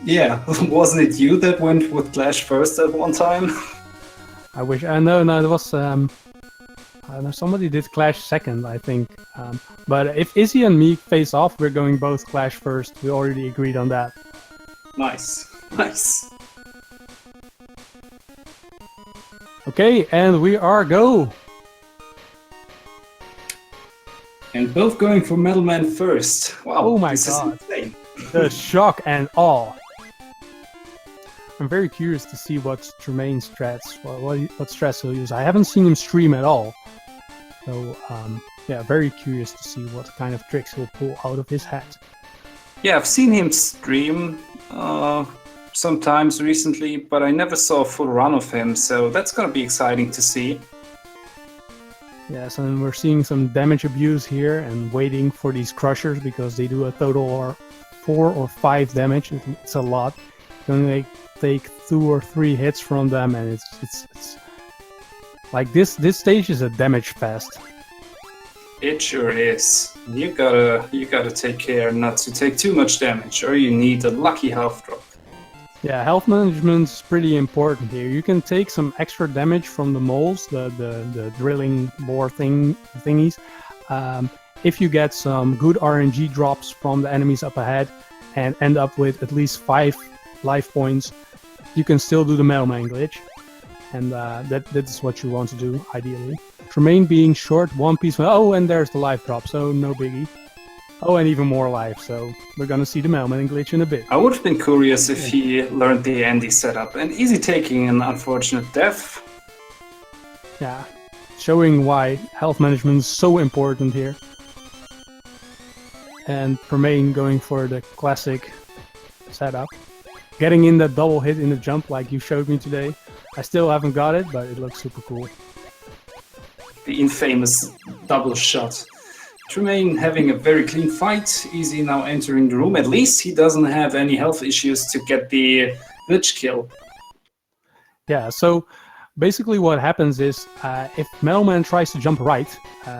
Yeah, wasn't it you that went with Clash first at one time? I wish. No, there was somebody did Clash second, I think. But if Izzy and me face off, we're going both Clash first. We already agreed on that. Nice, nice. Okay, and we are go. And both going for Metal Man first. Wow, Oh my this god. is insane. The shock and awe. I'm very curious to see what Tremane's strats, what strats he'll use. I haven't seen him stream at all. So, yeah, very curious to see what kind of tricks he'll pull out of his hat. Yeah, I've seen him stream sometimes recently, but I never saw a full run of him, so that's gonna be exciting to see. Yes, and we're seeing some damage abuse here and waiting for these crushers because they do a total of 4 or 5 damage. It's a lot. You can only take 2 or 3 hits from them, and it's like this stage is a damage fest. It sure is. You gotta take care not to take too much damage, or you need a lucky health drop. Yeah, health management is pretty important here. You can take some extra damage from the moles, the drilling bore thingies, if you get some good RNG drops from the enemies up ahead and end up with at least 5 life points. You can still do the Metal Man glitch, and that's what you want to do ideally. Tremane being short, one piece. Oh, and there's the life drop, so no biggie. Oh, and even more life, so we're gonna see the Metal Man glitch in a bit. I would have been curious if he learned the Andy setup, and Easy taking an unfortunate death. Yeah, showing why health management is so important here. And Tremane going for the classic setup. Getting in that double hit in the jump like you showed me today. I still haven't got it, but it looks super cool. The infamous double shot. Tremane having a very clean fight. Easy now entering the room. At least he doesn't have any health issues to get the glitch kill. Yeah, so basically what happens is if Metal Man tries to jump right,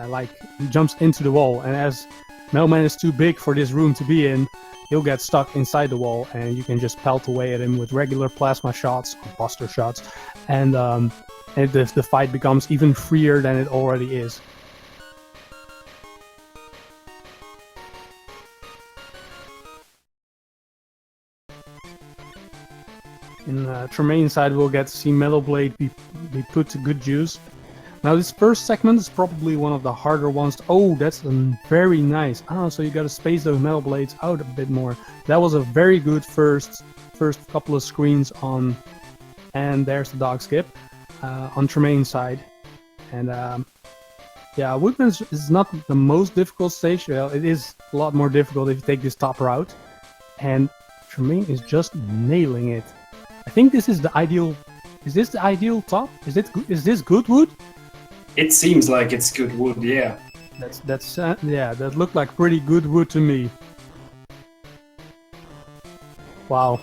like he jumps into the wall, and as Metal Man is too big for this room to be in, he'll get stuck inside the wall, and you can just pelt away at him with regular plasma shots or buster shots, and the fight becomes even freer than it already is. In Tremane's side, we'll get to see Metal Blade be put to good use. Now, this first segment is probably one of the harder ones. Oh, that's very nice. Ah, so you gotta space those Metal Blades out a bit more. That was a very good first couple of screens on, and there's the dog skip on Tremane's side. And yeah, Woodman's is not the most difficult stage. Well, it is a lot more difficult if you take this top route. And Tremane is just nailing it. I think this is the ideal. Is this the ideal top? Is this good wood? It seems like it's good wood, yeah. That's yeah, that looked like pretty good wood to me. Wow.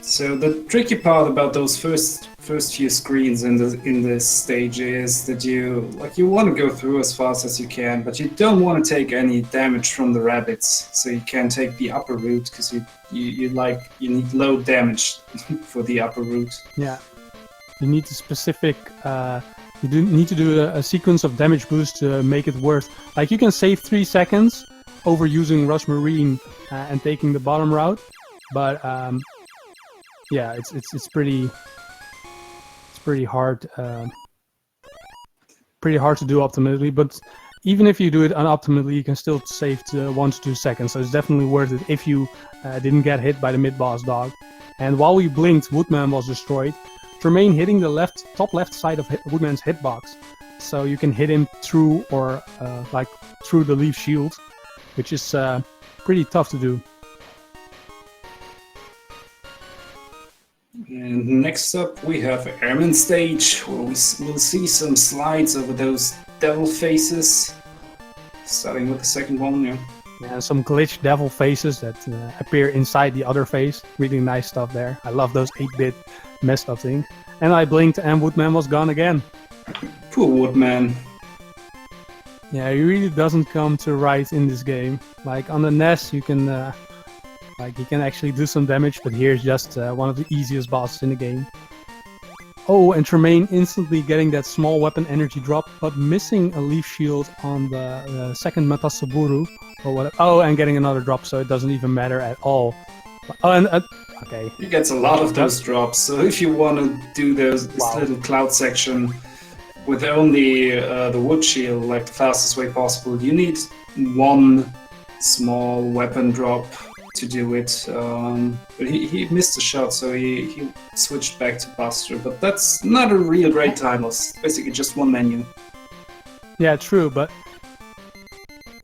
So the tricky part about those first few screens in this stage is that you want to go through as fast as you can, but you don't want to take any damage from the rabbits. So you can take the upper route because you need low damage for the upper route. Yeah, you need a specific. You do need to do a sequence of damage boosts to make it worth. Like you can save 3 seconds over using Rush Marine and taking the bottom route, but yeah, it's pretty hard. Pretty hard to do optimally, but even if you do it unoptimally, you can still save to 1 to 2 seconds. So it's definitely worth it if you didn't get hit by the mid-boss dog. And while we blinked, Woodman was destroyed. Tremane hitting the top left side of Woodman's hitbox, so you can hit him through or like through the leaf shield, which is pretty tough to do. And next up we have Airman stage, where we'll see some slides over those devil faces. Starting with the second one, yeah. Yeah, some glitch devil faces that appear inside the other face. Really nice stuff there. I love those 8-bit messed up things. And I blinked and Woodman was gone again. Poor Woodman. Yeah, he really doesn't come to right in this game. Like on the NES, you can Like, he can actually do some damage, but here's just one of the easiest bosses in the game. Oh, and Tremane instantly getting that small weapon energy drop, but missing a leaf shield on the second Matasaburu, or what? Oh, and getting another drop, so it doesn't even matter at all. Oh, and okay. He gets a lot of those drops, so if you want to do this little cloud section with only the wood shield, like the fastest way possible, you need one small weapon drop to do it. But he missed a shot, so he switched back to Buster. But that's not a real great title. It's basically just one menu. Yeah, true, but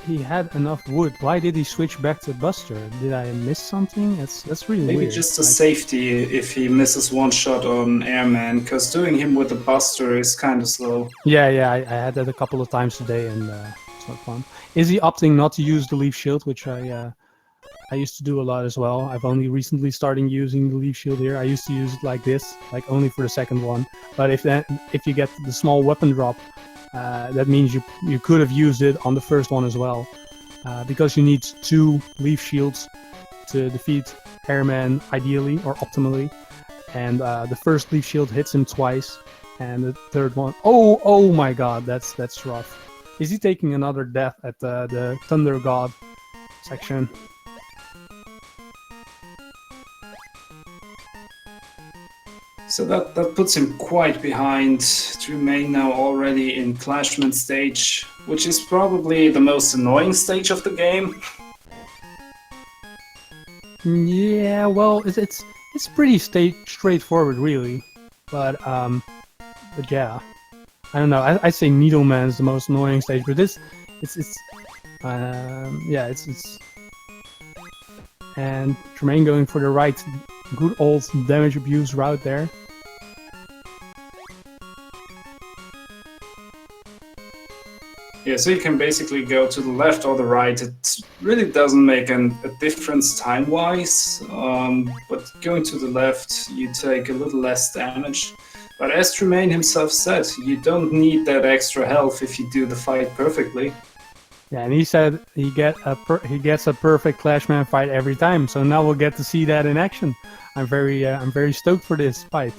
he had enough wood. Why did he switch back to Buster? Did I miss something? That's really Maybe weird. just a safety if he misses one shot on Airman, because doing him with the Buster is kind of slow. Yeah, I had that a couple of times today, and it's not fun. Is he opting not to use the leaf shield, which I used to do a lot as well. I've only recently started using the leaf shield here. I used to use it like this, like only for the second one. But if you get the small weapon drop, that means you could have used it on the first one as well, because you need 2 leaf shields to defeat Airman ideally or optimally, and the first leaf shield hits him twice, and the third one, oh my god, that's rough. Is he taking another death at the Thunder God section? So that puts him quite behind Tremane now already in Clashman stage, which is probably the most annoying stage of the game. Yeah, well, it's pretty straightforward, really. But yeah, I don't know. I say Needleman is the most annoying stage, but it's and Tremane going for the right, good old damage abuse route there. Yeah, so you can basically go to the left or the right. It really doesn't make a difference time-wise, but going to the left, you take a little less damage. But as Tremane himself said, you don't need that extra health if you do the fight perfectly. Yeah, and he said he gets a perfect Clashman fight every time. So now we'll get to see that in action. I'm very stoked for this fight.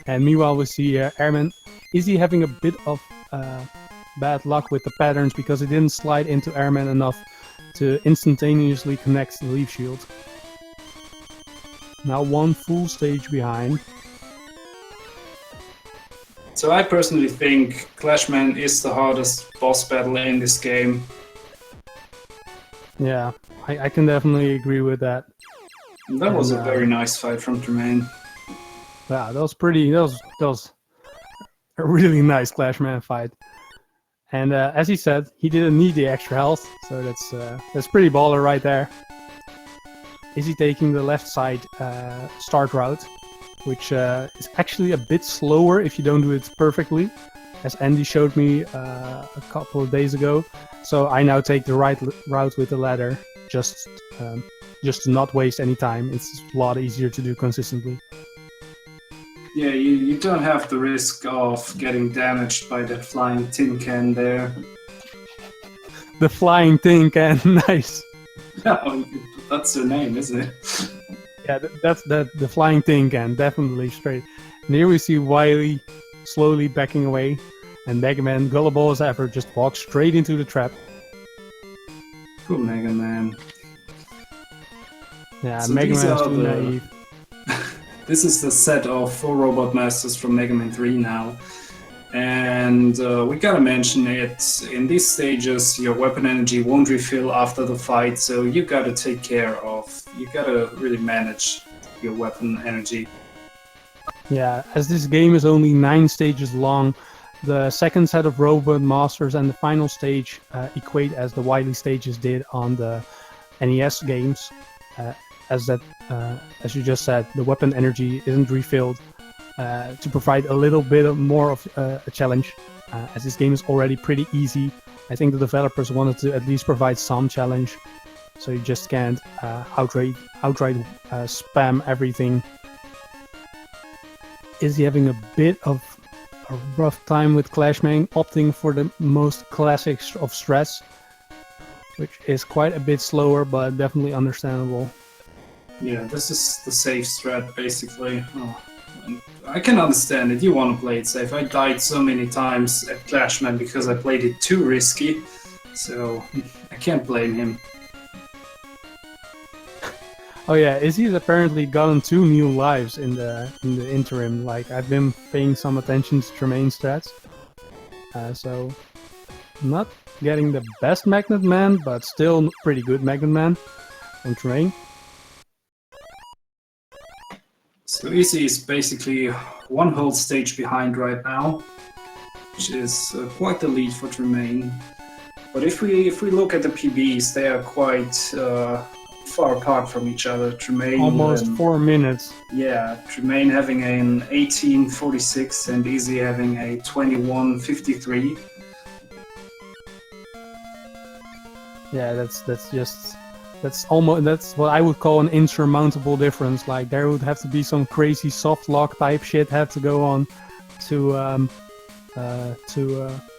And meanwhile, we see Airman. Is he having a bit of bad luck with the patterns because he didn't slide into Airman enough to instantaneously connect the leaf shield? Now one full stage behind. So I personally think Clashman is the hardest boss battle in this game. Yeah, I can definitely agree with that. That was a very nice fight from Tremane. Yeah, that was a really nice Clashman fight. And as he said, he didn't need the extra health, so that's pretty baller right there. Is he taking the left side start route, which is actually a bit slower if you don't do it perfectly, as Andy showed me a couple of days ago. So I now take the right route with the ladder, just to not waste any time. It's a lot easier to do consistently. Yeah, you don't have the risk of getting damaged by that flying tin can there. The flying tin can, nice. Yeah, that's her name, isn't it? Yeah, that's the flying tin can, definitely straight. And here we see Wily slowly backing away, and Mega Man, gullible as ever, just walks straight into the trap. Cool Mega Man. Yeah, So Mega these Man is are too naive. This is the set of 4 Robot Masters from Mega Man 3 now. And we gotta mention it, in these stages your weapon energy won't refill after the fight, so you gotta take care of, you gotta really manage your weapon energy. Yeah, as this game is only 9 stages long, the second set of Robot Masters and the final stage equate as the Wily stages did on the NES games. As you just said, the weapon energy isn't refilled to provide a little bit more of a challenge. As this game is already pretty easy, I think the developers wanted to at least provide some challenge, so you just can't outright spam everything. Is he having a bit of a rough time with Clashman, opting for the most classic of stress, which is quite a bit slower, but definitely understandable. Yeah, this is the safe strat, basically. Oh, and I can understand it. You want to play it safe. I died so many times at Clashman because I played it too risky, so I can't blame him. Oh yeah, Izzy's apparently gotten 2 new lives in the interim. Like, I've been paying some attention to Tremane strats, so not getting the best Magnet Man, but still pretty good Magnet Man on Tremane. So IZZIE is basically one whole stage behind right now, which is quite the lead for Tremane. But if we look at the PBs, they are quite far apart from each other. Tremane Almost 4 minutes. Yeah, Tremane having an 18:46 and IZZIE having a 21:53. Yeah, that's what I would call an insurmountable difference. Like, there would have to be some crazy soft lock type shit had to go on to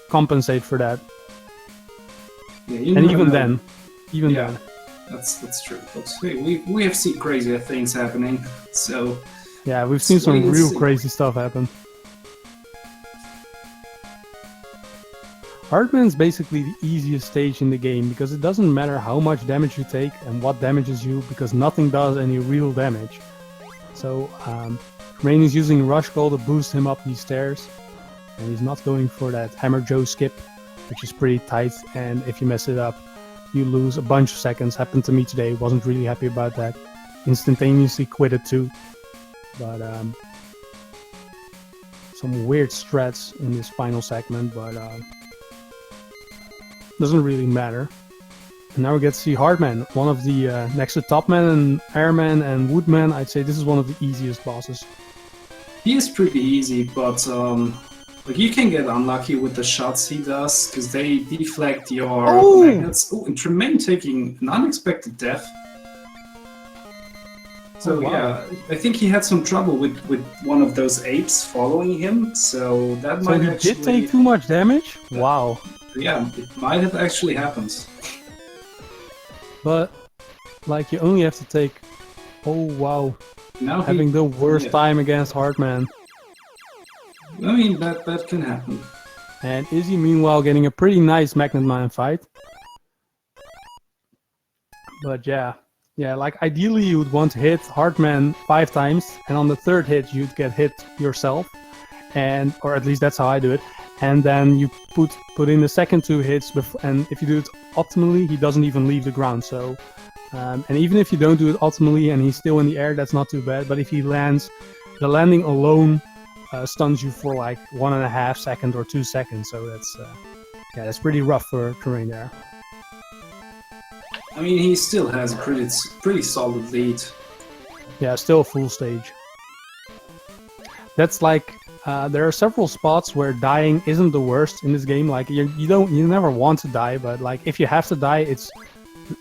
compensate for that. Yeah, and even then, then. That's true. But hey, we have seen crazier things happening. So yeah, we've seen some real crazy stuff happen. Hardman is basically the easiest stage in the game because it doesn't matter how much damage you take and what damages you, because nothing does any real damage. So Tremane is using Rush Call to boost him up these stairs, and he's not going for that Hammer Joe skip, which is pretty tight, and if you mess it up, you lose a bunch of seconds. Happened to me today, wasn't really happy about that. Instantaneously quit it too. But some weird strats in this final segment, but doesn't really matter. And now we get to see Hardman, one of the next to Topman and Airman and Woodman. I'd say this is one of the easiest bosses. He is pretty easy, but like, you can get unlucky with the shots he does because they deflect your magnets. Oh, and Tremane taking an unexpected death. So yeah, I think he had some trouble with one of those apes following him. So that might he actually did take too much damage. Wow. Yeah, it might have actually happened. But like, you only have to take. Oh wow. Now having the worst time against Hardman. I mean, that can happen. And IZZIE meanwhile getting a pretty nice Magnet Man fight. But yeah, like, ideally you would want to hit Hardman 5 times, and on the 3rd hit you'd get hit yourself, or at least that's how I do it. And then you put in the second 2 hits, and if you do it optimally, he doesn't even leave the ground. So, and even if you don't do it optimally and he's still in the air, that's not too bad. But if he lands, the landing alone stuns you for like 1.5 seconds or 2 seconds. So that's pretty rough for Tremane there. I mean, he still has a pretty solid lead. Yeah, still a full stage. That's like, there are several spots where dying isn't the worst in this game. Like, you never want to die, but like, if you have to die, it's...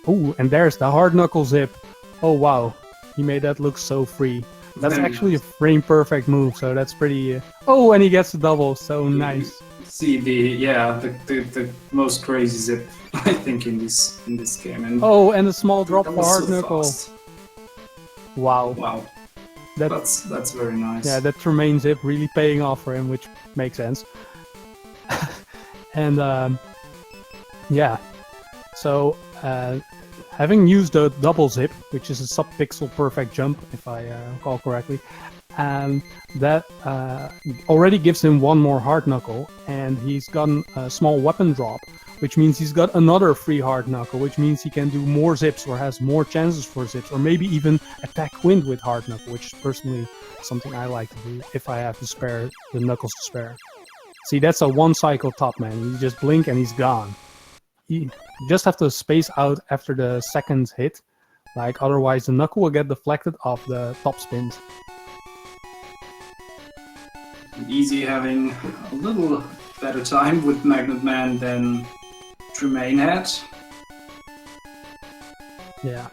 Ooh, and there's the hard knuckle zip. Oh wow, he made that look so free. That's actually a frame perfect move, so that's pretty... Oh, and he gets the double, so nice. See the most crazy zip, I think, in this game. And oh, and a small drop for hard knuckle. Wow. That's very nice. Yeah, that Tremane zip really paying off for him, which makes sense. And yeah, so having used the double zip, which is a sub-pixel perfect jump, if I recall correctly, and that already gives him 1 more hard knuckle, and he's gotten a small weapon drop, which means he's got another free hard knuckle, which means he can do more zips or has more chances for zips, or maybe even attack wind with hard knuckle, which is personally something I like to do if I have the knuckles to spare. See, that's a 1 cycle top, man. You just blink and he's gone. You just have to space out after the 2nd hit, like, otherwise the knuckle will get deflected off the top spins. IZZIE having a little better time with Magnet Man than Tremane had. Yeah,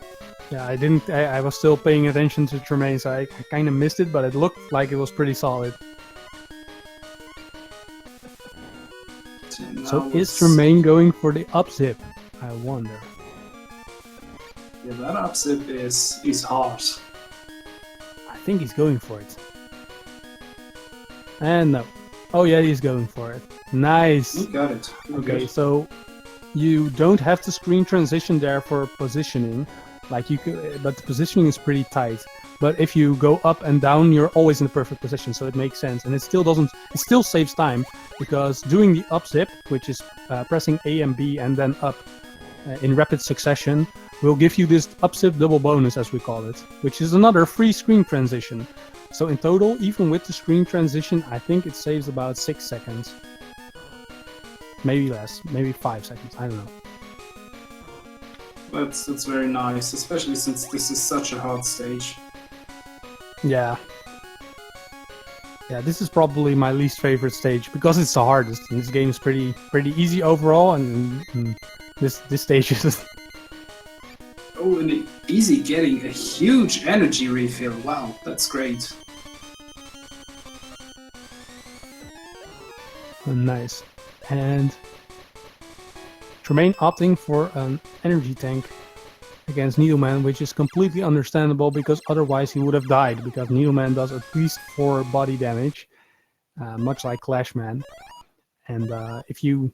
I was still paying attention to Tremane, so I kind of missed it, but it looked like it was pretty solid. So is Tremane going for the up zip? I wonder. Yeah, that upzip is hard. I think he's going for it. And no. Oh yeah, he's going for it. Nice. You got it. Okay, Good. so you don't have to screen transition there for positioning, like you could, but the positioning is pretty tight. But if you go up and down, you're always in the perfect position, so it makes sense. And it still doesn't. It still saves time because doing the up zip, which is pressing A and B and then up in rapid succession, will give you this up zip double bonus, as we call it, which is another free screen transition. So in total, even with the screen transition, I think it saves about 6 seconds. Maybe less, maybe 5 seconds, I don't know. That's very nice, especially since this is such a hard stage. Yeah. Yeah, this is probably my least favorite stage because it's the hardest. And this game is pretty easy overall, and this stage is. Oh, and IZZIE getting a huge energy refill. Wow, that's great. Nice. And Tremane opting for an energy tank against Needleman, which is completely understandable because otherwise he would have died, because Needleman does at least 4 body damage, much like Clashman. And if you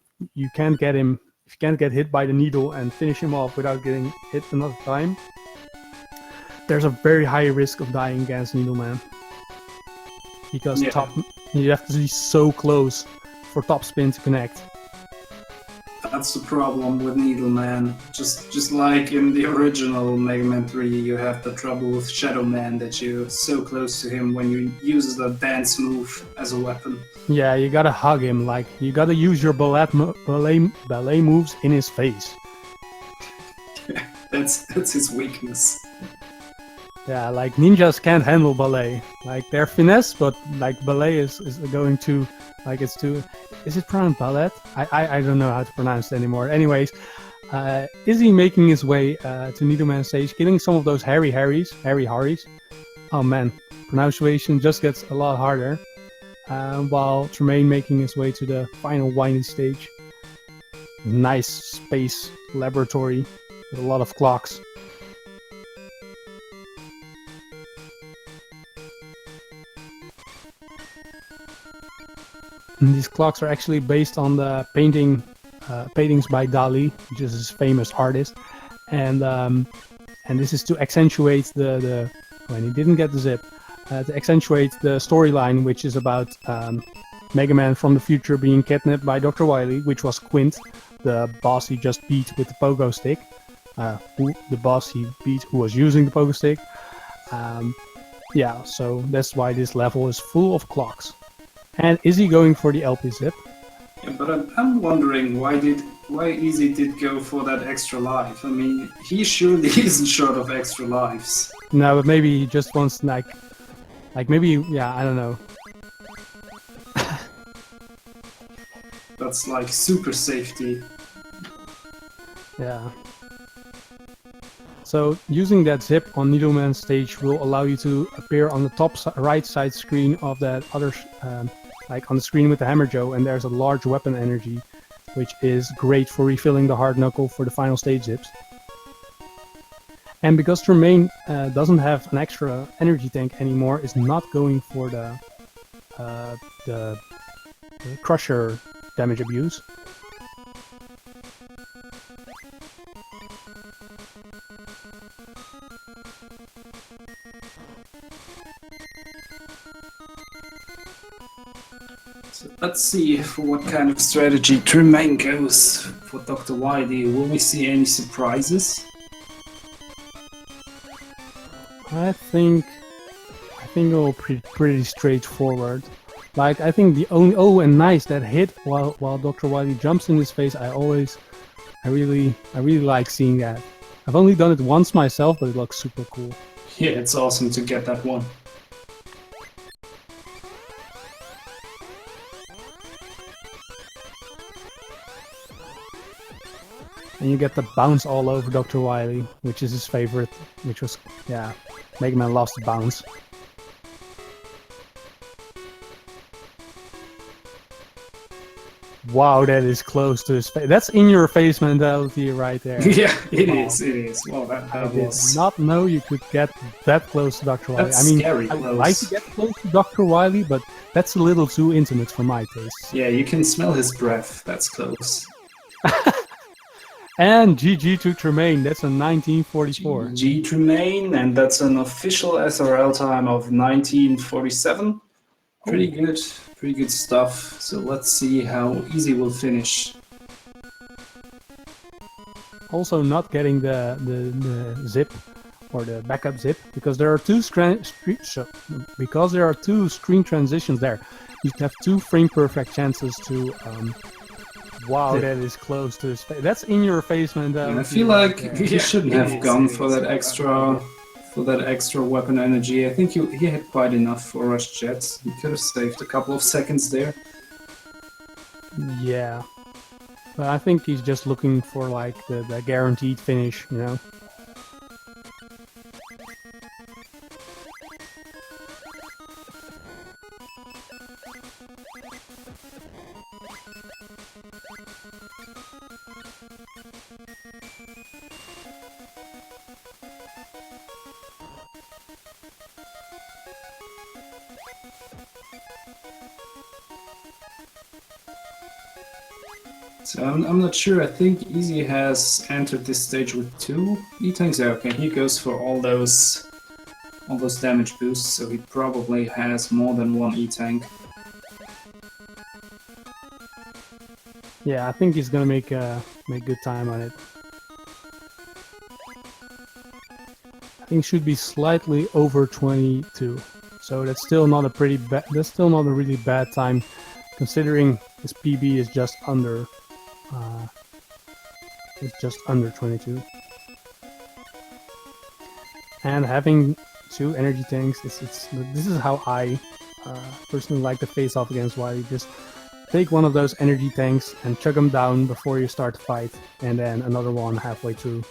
can't get him, if you can't get hit by the needle and finish him off without getting hit another time, there's a very high risk of dying against Needleman. Because you have to be so close for top spin to connect. That's the problem with Needleman. Just like in the original Mega Man 3, you have the trouble with Shadow Man, that you're so close to him when you use the dance move as a weapon. Yeah, you gotta hug him, like, you gotta use your ballet moves in his face. That's his weakness. Yeah, like, ninjas can't handle ballet. Like, they're finesse, but, like, ballet is going to, like, it's too... Is it pronounced ballet? I don't know how to pronounce it anymore. Anyways, IZZIE making his way to Needleman stage, killing some of those Harry Harrys. Oh man, pronunciation just gets a lot harder. While Tremane making his way to the final windy stage. Nice space laboratory with a lot of clocks. And these clocks are actually based on the paintings by Dali, which is his famous artist, and this is to accentuate the when he didn't get the zip, to accentuate the storyline, which is about Mega Man from the future being kidnapped by Dr. Wily, which was Quint, the boss he just beat with the pogo stick, the boss he beat who was using the pogo stick. Yeah, so that's why this level is full of clocks. And is he going for the LP zip? Yeah, but I'm wondering why IZZIE did go for that extra life. I mean, he surely isn't short of extra lives. No, but maybe he just wants like maybe, yeah, I don't know. That's like super safety. Yeah. So using that zip on Needleman stage will allow you to appear on the top right side screen of that other, like on the screen with the Hammer Joe, and there's a large weapon energy, which is great for refilling the hard knuckle for the final stage zips. And because Tremane doesn't have an extra energy tank anymore, is not going for the crusher damage abuse. So let's see for what kind of strategy Tremane goes for Dr. Wily. Will we see any surprises? I think it'll be pretty straightforward. Like, I think the only and nice, that hit while Dr. Wily jumps in his face. I really like seeing that. I've only done it once myself, but it looks super cool. Yeah, it's awesome to get that one. And you get the bounce all over Dr. Wily, which is his favorite, which was, yeah, Mega Man loves the bounce. Wow, that is close to his face. That's in your face mentality right there. Yeah, it Wow. is. It is. Well, that I did was. not know you could get that close to Dr. Wily. That's I mean, scary I would like to close. get close to Dr. Wily, but that's a little too intimate for my tastes. Yeah, you can smell his breath. That's close. And GG to Tremane, that's a 1944. G Tremane, and that's an official SRL time of 1947. Pretty good stuff. So let's see how IZZIE will finish. Also not getting the zip or the backup zip because there are two screen transitions there. You have 2 frame perfect chances to wow, that is close to his face. That's in your face mentality. I feel like he shouldn't have gone for that extra weapon energy. I think he had quite enough for rush jets. He could have saved a couple of seconds there. Yeah. But I think he's just looking for like the guaranteed finish, you know. So I'm not sure. I think IZZIE has entered this stage with 2 E-tanks. Okay, he goes for all those damage boosts, so he probably has more than 1 E-tank. Yeah, I think he's gonna make good time on it. I think should be slightly over 22, so that's still not a that's still not a really bad time, considering his PB is just under. It's just under 22. And having 2 energy tanks, this is how I personally like to face off against Wily. Just take one of those energy tanks and chug them down before you start the fight, and then another one halfway through.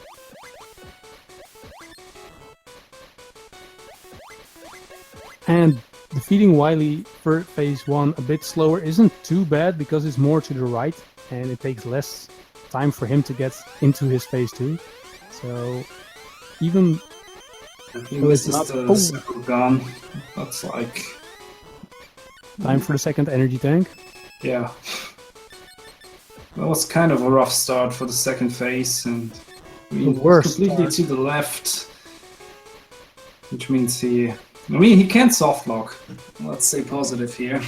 And defeating Wily for phase 1 a bit slower isn't too bad because it's more to the right and it takes less time for him to get into his phase 2. So even I think this is the second gun. That's like time for the second energy tank. Yeah. That was kind of a rough start for the second phase, and I mean, completely to the left, which means he can't soft lock. Let's say positive here.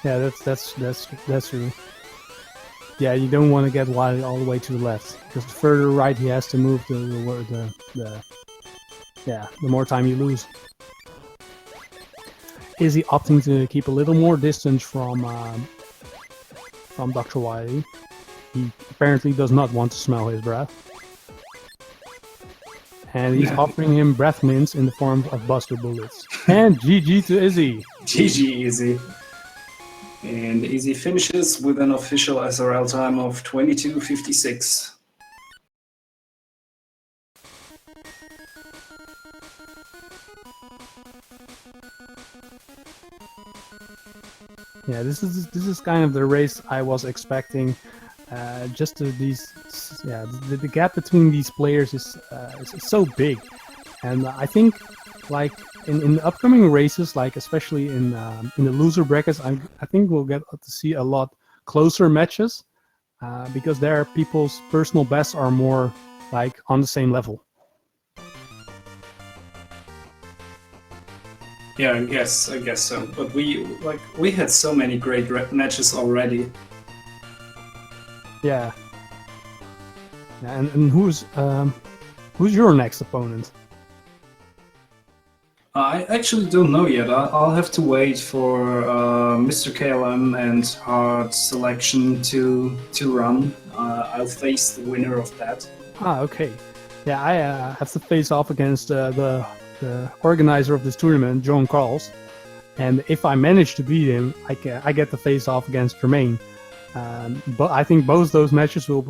Yeah, that's true. Yeah, you don't want to get Wily all the way to the left because the further right he has to move, the more time you lose. IZZIE opting to keep a little more distance from Dr. Wily. He apparently does not want to smell his breath. And he's offering him breath mints in the form of Buster Bullets. And GG to IZZIE. GG IZZIE. And IZZIE finishes with an official SRL time of 22:56. Yeah, this is kind of the race I was expecting. The gap between these players is so big, and I think like in the upcoming races, like especially in the loser brackets, I think we'll get to see a lot closer matches because there people's personal bests are more like on the same level. Yeah, I guess so. But we had so many great matches already. Yeah. And who's your next opponent? I actually don't know yet. I'll have to wait for Mr. KLM and Hard Selection to run. I'll face the winner of that. Ah, okay. Yeah, I have to face off against the organizer of this tournament, John Carls, and if I manage to beat him, I get to face off against Tremane. But I think both those matches they'll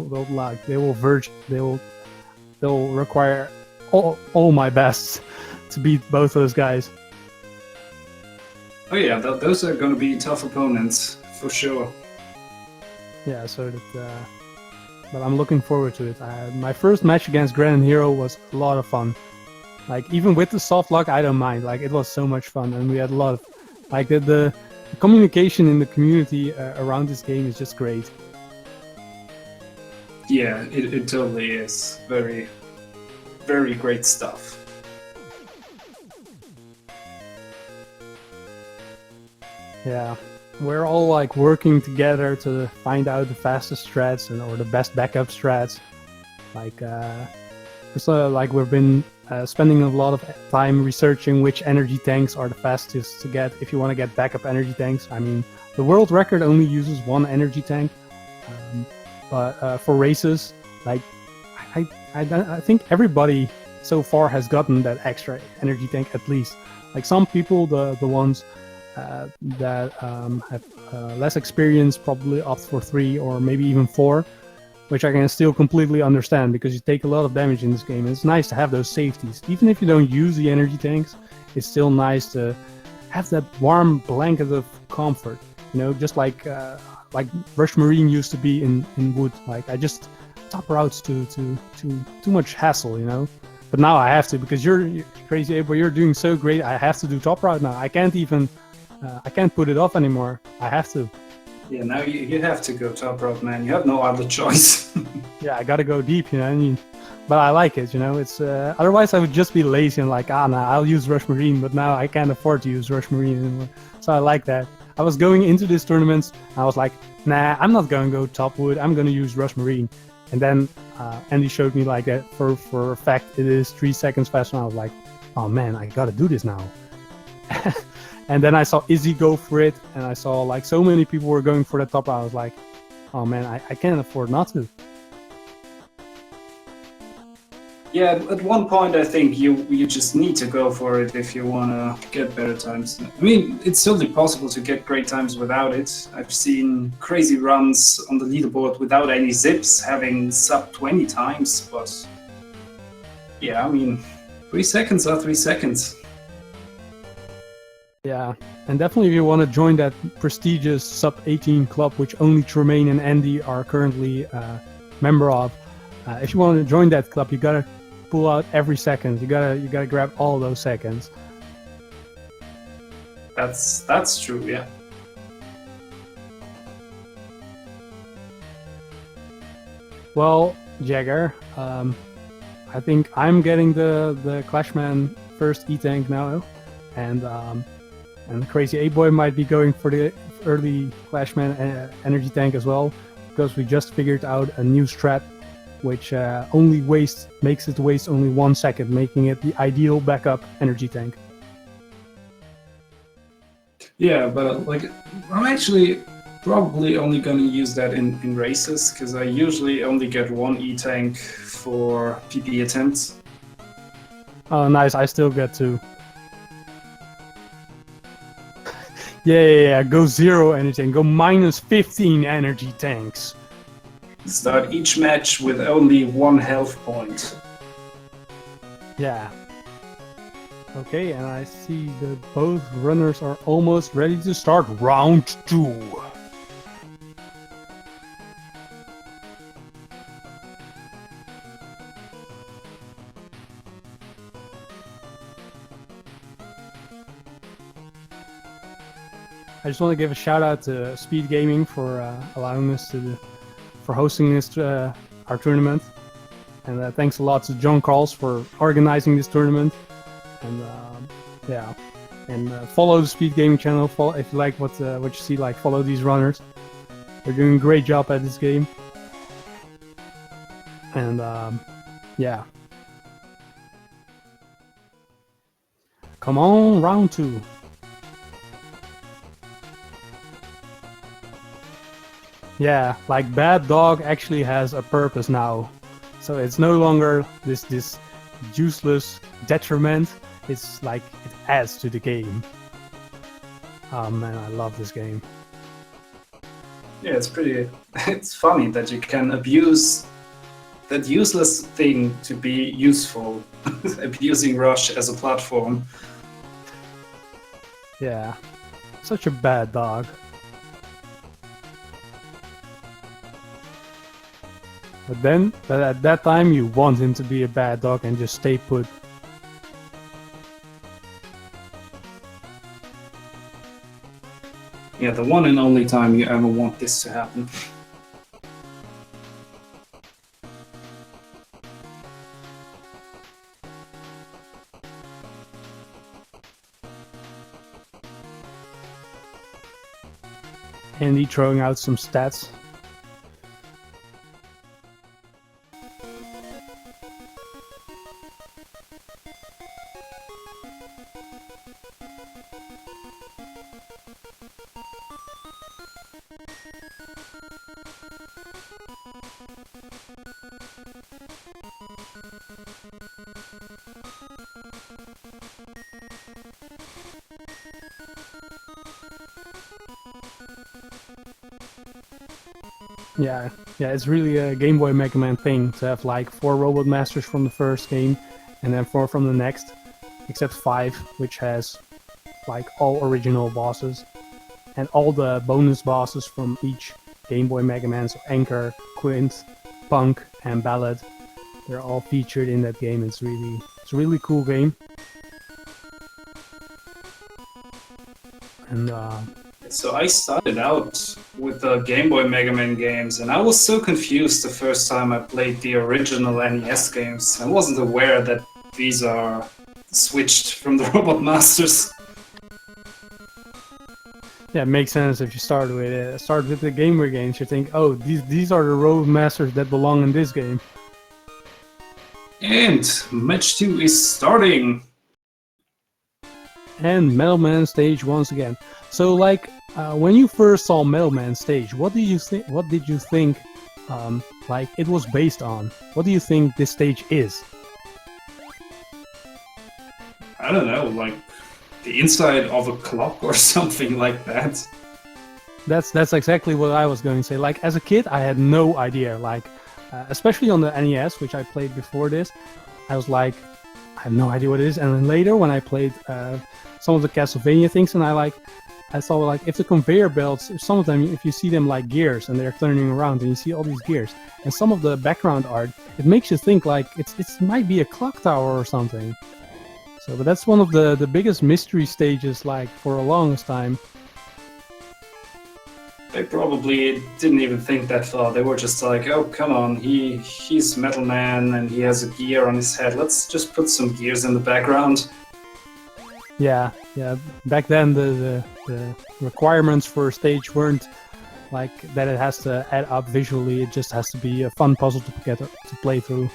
require all my best to beat both those guys. Oh yeah, those are going to be tough opponents for sure. Yeah, so that. But I'm looking forward to it. My first match against Grand Hero was a lot of fun. Like even with the soft lock, I don't mind. Like it was so much fun, and we had a lot of like the communication in the community around this game is just great. Yeah, it totally is. Very, very great stuff. Yeah, we're all like working together to find out the fastest strats or the best backup strats. Like, like we've been spending a lot of time researching which energy tanks are the fastest to get if you want to get backup energy tanks. I mean, the world record only uses one energy tank, but for races, like I think everybody so far has gotten that extra energy tank at least. Like some people, the ones that have less experience probably opt for 3 or maybe even 4, which I can still completely understand because you take a lot of damage in this game. And it's nice to have those safeties. Even if you don't use the energy tanks, it's still nice to have that warm blanket of comfort. You know, just like Rush Marine used to be in Wood. Like I just top routes too much hassle, you know. But now I have to because you're crazy, April. You're doing so great. I have to do top route now. I can't even. I can't put it off anymore. I have to. Yeah, now you have to go top route, man. You have no other choice. Yeah, I gotta go deep, you know. But I like it, you know. It's otherwise I would just be lazy and like, nah, I'll use Rush Marine. But now I can't afford to use Rush Marine anymore. So I like that. I was going into this tournament, I was like, nah, I'm not gonna go top wood. I'm gonna use Rush Marine. And then Andy showed me like that for a fact it is 3 seconds faster. And I was like, oh man, I gotta do this now. And then I saw IZZIE go for it, and I saw like so many people were going for the top. I was like, oh man, I can't afford not to. Yeah, at one point I think you just need to go for it if you want to get better times. I mean, it's certainly possible to get great times without it. I've seen crazy runs on the leaderboard without any zips, having sub 20 times, but yeah, I mean, 3 seconds are 3 seconds. Yeah, and definitely if you want to join that prestigious sub-18 club, which only Tremane and Andy are currently member of, if you want to join that club, you gotta pull out every second. You gotta grab all those seconds. That's true, yeah. Well, Jagger, I think I'm getting the Clashman first E-Tank now, and Crazy A-Boy might be going for the early Clashman energy tank as well, because we just figured out a new strat which makes it waste only 1 second, making it the ideal backup energy tank. Yeah, but like I'm actually probably only gonna use that in races, because I usually only get 1 E-Tank for PP attempts. Oh nice, I still get 2. Yeah, go 0 anything, go minus 15 energy tanks. Start each match with only 1 health point. Yeah. Okay, and I see that both runners are almost ready to start round 2. I just want to give a shout out to Speed Gaming for allowing us for hosting this our tournament, and thanks a lot to John Carls for organizing this tournament. And yeah, and follow the Speed Gaming channel. If you like what you see, like follow these runners. They're doing a great job at this game. And yeah, come on, round 2. Yeah, like Bad Dog actually has a purpose now. So it's no longer this useless detriment. It's like it adds to the game. Oh man, I love this game. Yeah, it's funny that you can abuse that useless thing to be useful. Abusing Rush as a platform. Yeah, such a bad dog. But then, at that time, you want him to be a bad dog and just stay put. Yeah, the one and only time you ever want this to happen. Andy throwing out some stats. Yeah, it's really a Game Boy Mega Man thing to have like 4 Robot Masters from the first game and then 4 from the next, except 5, which has like all original bosses and all the bonus bosses from each Game Boy Mega Man, so Anchor, Quint, Punk, and Ballad. They're all featured in that game. It's a really cool game. And so I started out with the Game Boy Mega Man games, and I was so confused the first time I played the original NES games. I wasn't aware that these are switched from the Robot Masters. yeah, it makes sense if you start with the Game Boy games. You think, oh, these are the Robot Masters that belong in this game. And match 2 is starting. And Metal Man stage once again. So, like, when you first saw Metal Man stage, what did you think? What did you think? Like, it was based on? What do you think this stage is? I don't know, like the inside of a clock or something like that. That's exactly what I was going to say. Like, as a kid, I had no idea. Like, especially on the NES, which I played before this, I was like, I have no idea what it is. And then later, when I played some of the Castlevania things, and I thought, like, if the conveyor belts, some of them, if you see them like gears and they're turning around and you see all these gears, and some of the background art, it makes you think like it might be a clock tower or something. So, but that's one of the biggest mystery stages, like, for a longest time. They probably didn't even think that far. They were just like, oh, come on, he's Metal Man and he has a gear on his head. Let's just put some gears in the background. Yeah. Back then, the requirements for a stage weren't like that it has to add up visually. It just has to be a fun puzzle to play through.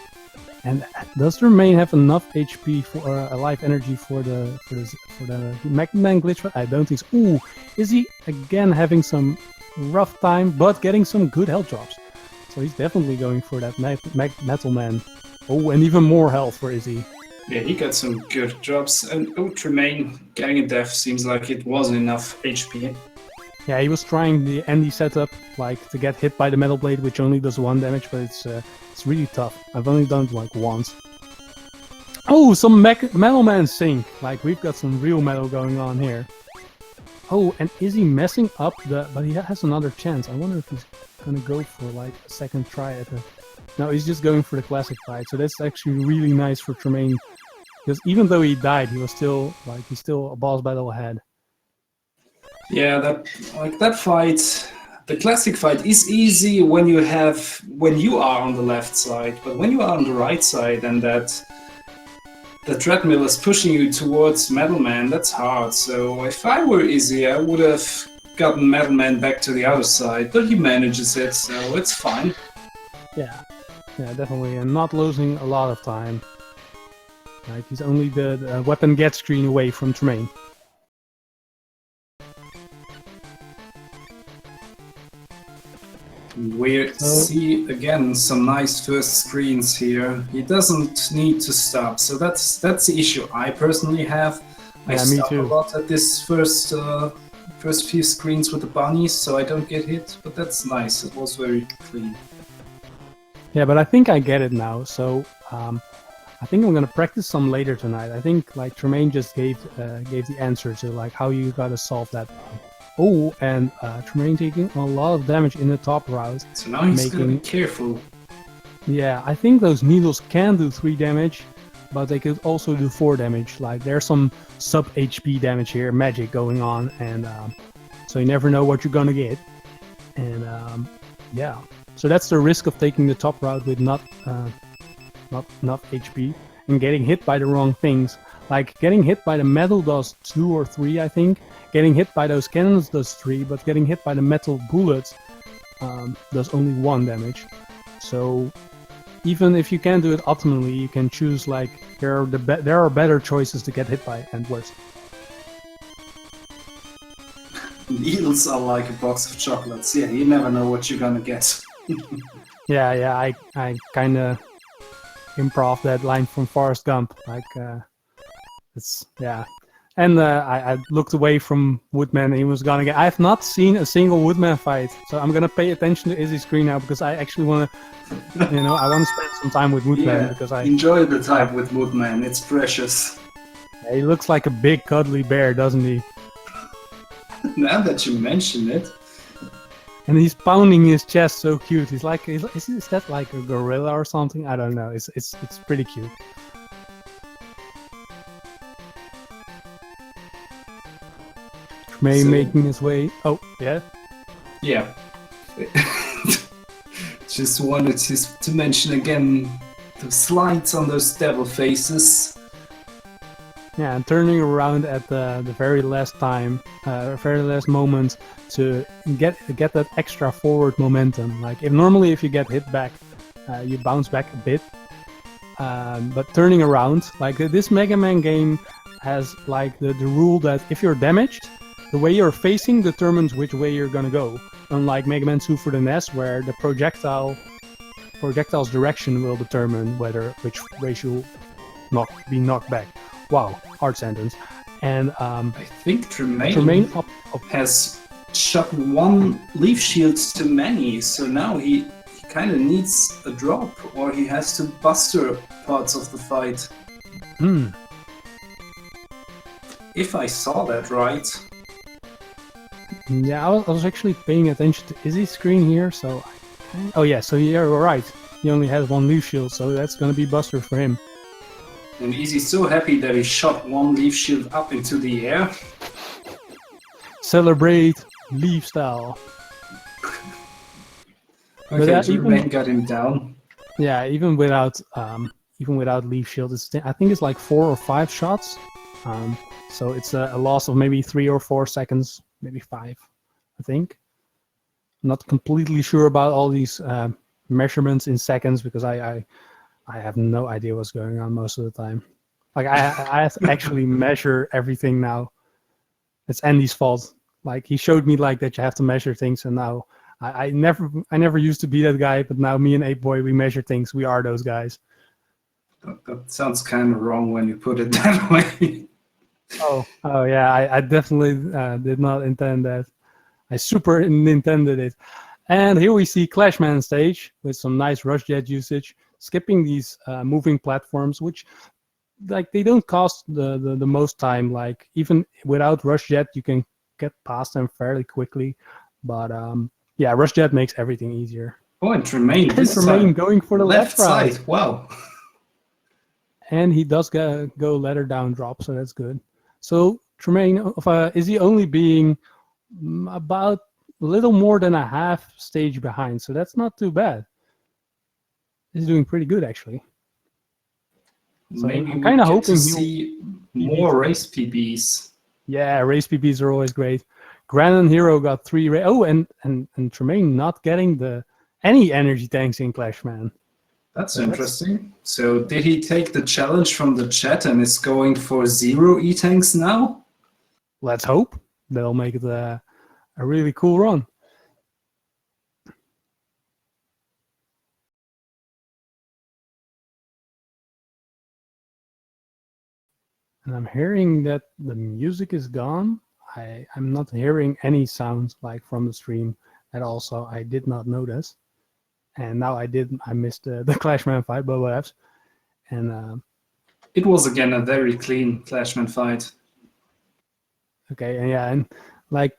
And does Tremane have enough HP for life energy for the Mega Man glitch? I don't think so. Ooh, is he again having some rough time, but getting some good health drops? So he's definitely going for that Metal Man. Oh, and even more health for Izzy. Yeah, he got some good drops, and Tremane getting a death seems like it wasn't enough HP. Yeah, he was trying the Andy setup, like to get hit by the Metal Blade, which only does 1 damage, but it's really tough. I've only done it like once. Oh, some Metal Man sync. Like, we've got some real metal going on here. Oh, and is he messing up but he has another chance. I wonder if he's gonna go for like a second try at it. No, he's just going for the classic fight. So that's actually really nice for Tremane. Because even though he died, he's still a boss battle ahead. Yeah, that fight, the classic fight is easy when you are on the left side, but when you are on the right side and that the treadmill is pushing you towards Metal Man, that's hard. So if I were IZZIE, I would have gotten Metal Man back to the other side, but he manages it, so it's fine. Yeah, definitely, and not losing a lot of time. Like, he's only the weapon get screen away from Tremane. We see again some nice first screens here. He doesn't need to stop, so that's the issue I personally have. I stop a lot at this first few screens with the bunnies, so I don't get hit. But that's nice. It was very clean. Yeah, but I think I get it now. So I think I'm gonna practice some later tonight. I think like Tremane just gave the answer to like how you gotta solve that. Oh, and Tremane taking a lot of damage in the top route. So now he's gonna be careful. Yeah, I think those needles can do 3 damage, but they could also do 4 damage. Like there's some sub HP damage here, magic going on, and so you never know what you're gonna get. And yeah, so that's the risk of taking the top route with not enough HP and getting hit by the wrong things. Like getting hit by the metal does 2 or 3, I think. Getting hit by those cannons does 3, but getting hit by the metal bullets does only 1 damage. So even if you can't do it optimally, you can choose like there are better choices to get hit by and worse. Needles are like a box of chocolates. Yeah, you never know what you're gonna get. Yeah, I kind of improv that line from Forrest Gump. Like it's yeah. And I looked away from Woodman. And he was gonna get. I have not seen a single Woodman fight, so I'm gonna pay attention to IZZIE's screen now because I actually want to, I want to spend some time with Woodman because I enjoy the time with Woodman. It's precious. Yeah, he looks like a big cuddly bear, doesn't he? Now that you mention it. And he's pounding his chest so cute. He's like, is that like a gorilla or something? I don't know. It's pretty cute. Tremane making his way. Oh yeah. Yeah. Just wanted to mention again the slides on those devil faces. Yeah, and turning around at the very last time, very last moment to get that extra forward momentum. Like if you get hit back, you bounce back a bit. But turning around, like this Mega Man game has like the rule that if you're damaged, the way you're facing determines which way you're gonna go. Unlike Mega Man 2 for the NES, where the projectile's direction will determine which way you'll be knocked back. Wow, hard sentence. And I think Tremane has shot 1 leaf shield too many, so now he kind of needs a drop, or he has to buster parts of the fight. If I saw that right. Yeah, I was actually paying attention to IZZIE's screen here, so... Oh yeah, so you're right. He only has 1 leaf shield, so that's gonna be buster for him. And IZZIE's so happy that he shot 1 leaf shield up into the air. Celebrate leaf style. Okay, Tremane got him down. Yeah, even without leaf shield, I think it's like 4 or 5 shots. So it's a loss of maybe 3 or 4 seconds, maybe 5, I think. I'm not completely sure about all these measurements in seconds because I have no idea what's going on most of the time. Like I have to actually measure everything now. It's Andy's fault. Like he showed me like that you have to measure things, and now I never used to be that guy, but now me and Ape Boy, we measure things. We are those guys. That sounds kind of wrong when you put it that way. Oh yeah, I definitely did not intend that. I super intended it. And here we see Clashman stage with some nice rush jet usage, skipping these moving platforms, which like they don't cost the most time. Like even without rush jet, you can get past them fairly quickly. But yeah, rush jet makes everything easier. Oh, and Tremane going for the left side. Wow. And he does go ladder down drop, so that's good. So Tremane, is he only being about a little more than a half stage behind, so that's not too bad. He's doing pretty good actually. So maybe I'm kind of hoping to see more race PBs. Yeah, race PBs are always great. Granon Hero got 3 and Tremane not getting any energy tanks in Clashman. That's interesting. So did he take the challenge from the chat and is going for 0 E-tanks now? Let's hope. They'll make it a really cool run. And I'm hearing that the music is gone. I'm not hearing any sounds like from the stream at all, so I did not notice. And now I missed the Clashman fight, but whatevs. And it was again a very clean Clashman fight. Okay, and like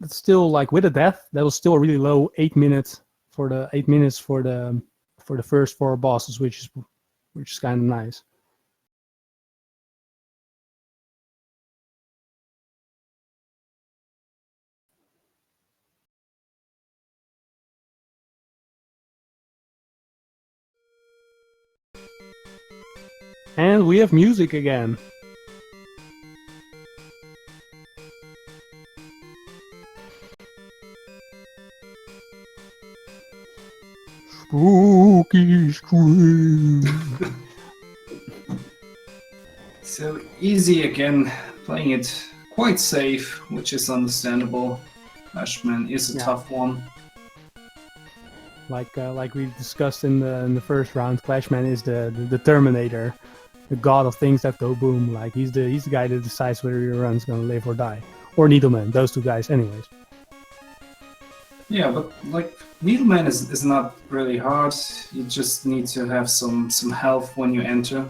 it's still like with a death, that was still really low. 8 minutes for the for the first 4 bosses, which is kind of nice. And we have music again. Spooky scream. So IZZIE again, playing it quite safe, which is understandable. Flashman is a tough one. Like we discussed in the first round, Flashman is the Terminator, the god of things that go boom. Like he's the guy that decides whether your run's gonna live or die, or Needleman. Those 2 guys, anyways. Yeah, but like Needleman is not really hard. You just need to have some health when you enter.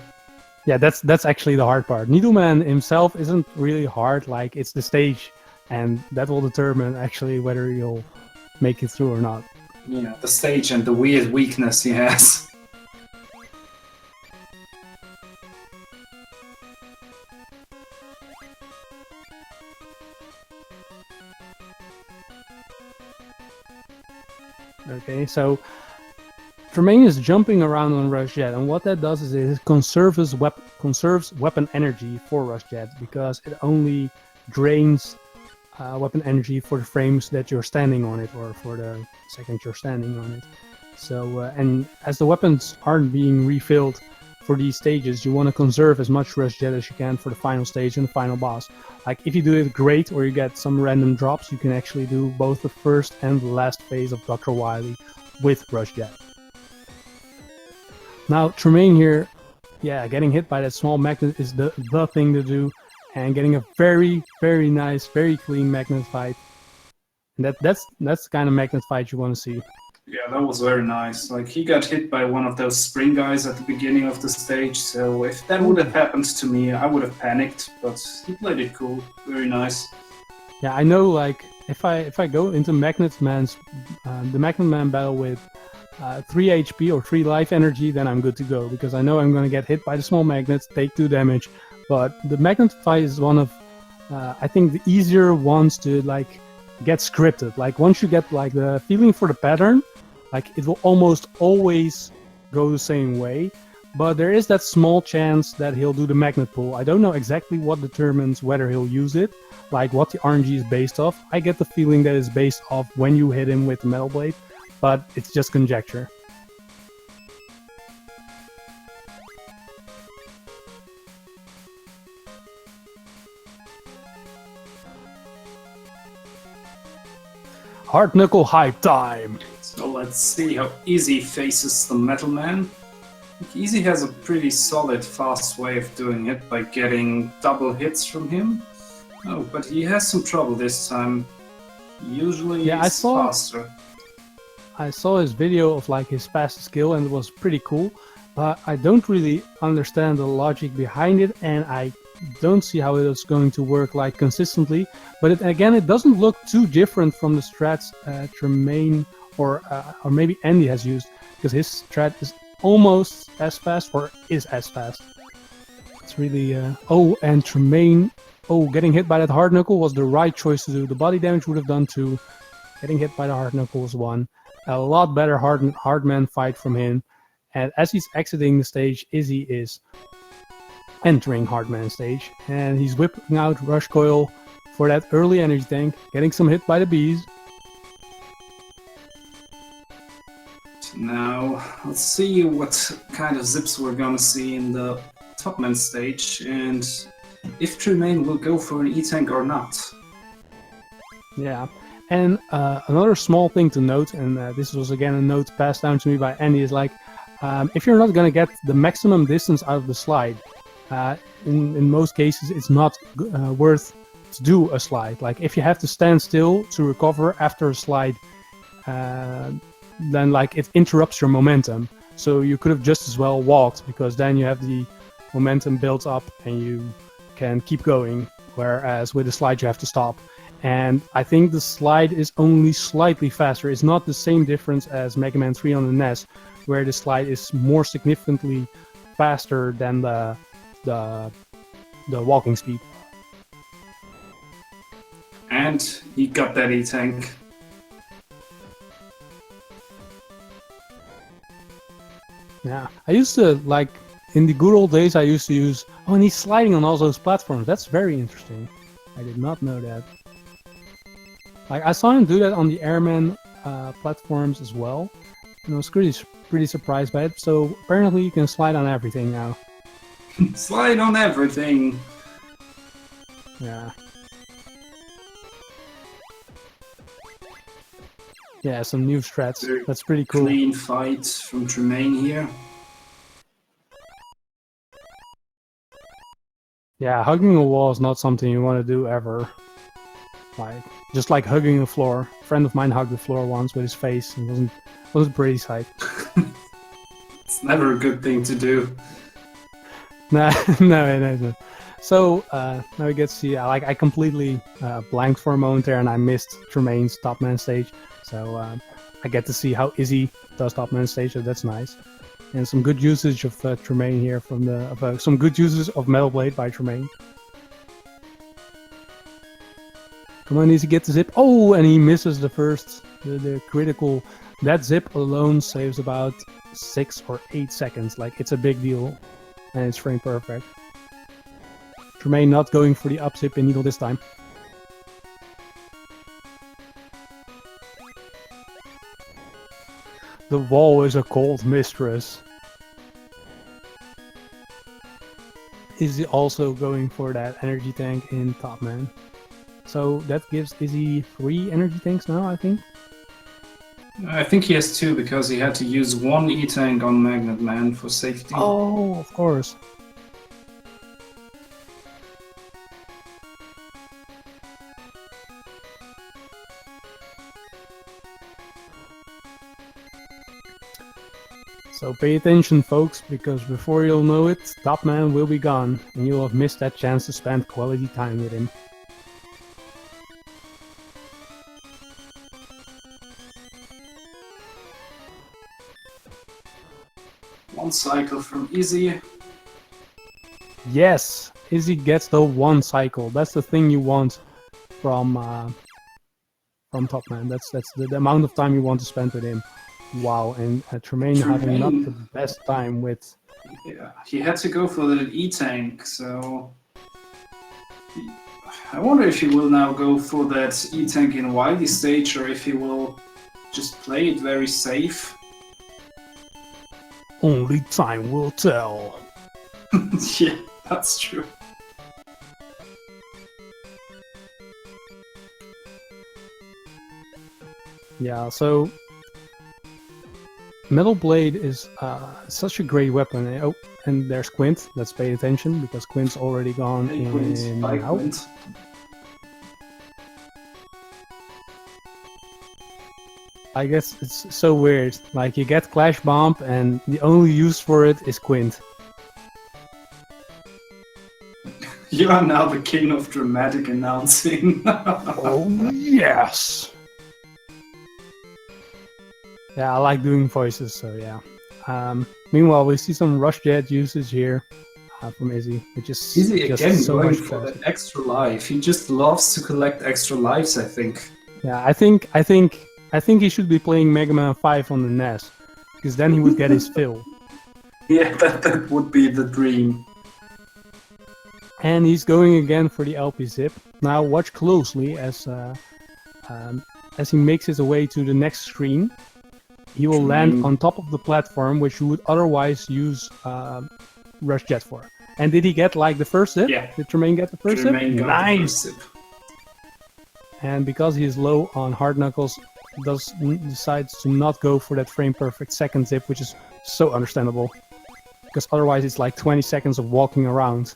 Yeah, that's actually the hard part. Needleman himself isn't really hard. Like it's the stage, and that will determine actually whether you'll make it through or not. Yeah, the stage and the weird weakness he has. Okay, so Tremane is jumping around on Rush Jet, and what that does is it conserves weapon energy for Rush Jet, because it only drains weapon energy for the frames that you're standing on it, or for the second you're standing on it. So, and as the weapons aren't being refilled for these stages, you want to conserve as much Rush Jet as you can for the final stage and the final boss. Like if you do it great, or you get some random drops, you can actually do both the first and the last phase of Dr. Wily with Rush Jet. Now Tremane here, yeah, getting hit by that small magnet is the thing to do, and getting a very, very nice, very clean magnet fight. And that's the kind of magnet fight you want to see. Yeah, that was very nice. Like he got hit by one of those spring guys at the beginning of the stage, so if that would have happened to me, I would have panicked, but he played it cool. Very nice. Yeah, I know, like if I go into the Magnet Man battle with 3 HP or 3 life energy, then I'm good to go, because I know I'm gonna get hit by the small magnets, take 2 damage. But the magnet fight is one of I think the easier ones to like get scripted. Like once you get like the feeling for the pattern, like it will almost always go the same way. But there is that small chance that he'll do the magnet pull. I don't know exactly what determines whether he'll use it, like what the RNG is based off. I get the feeling that it's based off when you hit him with the metal blade, but it's just conjecture. Hard knuckle hype time! So let's see how IZZIE faces the Metal Man. IZZIE has a pretty solid, fast way of doing it by getting double hits from him. Oh, but he has some trouble this time. Usually he's faster. I saw his video of like his fast skill, and it was pretty cool, but I don't really understand the logic behind it, and I don't see how it is going to work like consistently. But it doesn't look too different from the strats Tremane or maybe Andy has used, because his strat is almost as fast, or is as fast. It's really oh, and Tremane, getting hit by that hard knuckle was the right choice to do. The body damage would have done 2. Getting hit by the hard knuckle was 1. A lot better hard man fight from him. And as he's exiting the stage, IZZIE is entering hard man stage, and he's whipping out Rush Coil for that early energy tank, getting some hit by the bees. Now, let's see what kind of zips we're gonna see in the Topman stage, and if Tremane will go for an E-tank or not. Yeah, and another small thing to note, and this was again a note passed down to me by Andy, is like, if you're not gonna get the maximum distance out of the slide, in most cases it's not worth to do a slide. Like if you have to stand still to recover after a slide, then like it interrupts your momentum. So you could have just as well walked, because then you have the momentum built up and you can keep going, whereas with a slide you have to stop. And I think the slide is only slightly faster. It's not the same difference as Mega Man 3 on the NES, where the slide is more significantly faster than the walking speed. And he got that E-Tank. Yeah, I used to, like, in the good old days, I used to use... Oh, and he's sliding on all those platforms. That's very interesting. I did not know that. Like, I saw him do that on the Airman platforms as well. And I was pretty surprised by it. So, apparently you can slide on everything now. Slide on everything! Yeah. Yeah, some new strats. That's pretty cool. Clean fight from Tremane here. Yeah, hugging a wall is not something you want to do ever. Like, just like hugging the floor. A friend of mine hugged the floor once with his face, and wasn't a pretty sight. It's never a good thing to do. No, no. So now we get to see. I completely blanked for a moment there, and I missed Tremane's top man stage. So I get to see how IZZIE does top man stage. So that's nice. And some good usage of Tremane here from some good uses of Metal Blade by Tremane. Come on, IZZIE, get the zip. Oh, and he misses the first, the critical. That zip alone saves about 6 or 8 seconds. Like, it's a big deal, and it's frame perfect. Tremane not going for the up zip in needle this time. The wall is a cold mistress. IZZIE also going for that energy tank in top man. So that gives IZZIE 3 energy tanks now, I think. I think he has 2 because he had to use 1 E-Tank on Magnet Man for safety. Oh, of course. So pay attention, folks, because before you'll know it, Top Man will be gone, and you'll have missed that chance to spend quality time with him. One cycle from IZZIE. Yes, IZZIE gets the 1 cycle. That's the thing you want from Top Man. That's the amount of time you want to spend with him. Wow, and Tremane having not the best time with... Yeah, he had to go for the E-Tank, so... I wonder if he will now go for that E-Tank in Wily stage, or if he will just play it very safe. Only time will tell. Yeah, that's true. Yeah, so... Metal Blade is such a great weapon. Oh, and there's Quint. Let's pay attention, because Quint's already gone Hey, in Bye, out. Quint. I guess it's so weird. Like, you get Clash Bomb, and the only use for it is Quint. You are now the king of dramatic announcing. Oh, yes! Yeah, I like doing voices, so yeah. Meanwhile, we see some Rush Jet usage here from IZZIE, which is IZZIE just again so going much for faster. that extra life. He just loves to collect extra lives, I think. Yeah, I think he should be playing Mega Man 5 on the NES, because then he would get his fill. Yeah, that would be the dream. And he's going again for the LP zip. Now watch closely as he makes his way to the next screen. He will land on top of the platform, which you would otherwise use Rush Jet for. And did he get like the first zip? Yeah. Did Tremane get the first zip? Tremane got the first zip. And because he is low on hard knuckles, decides to not go for that frame perfect second zip, which is so understandable. Because otherwise it's like 20 seconds of walking around.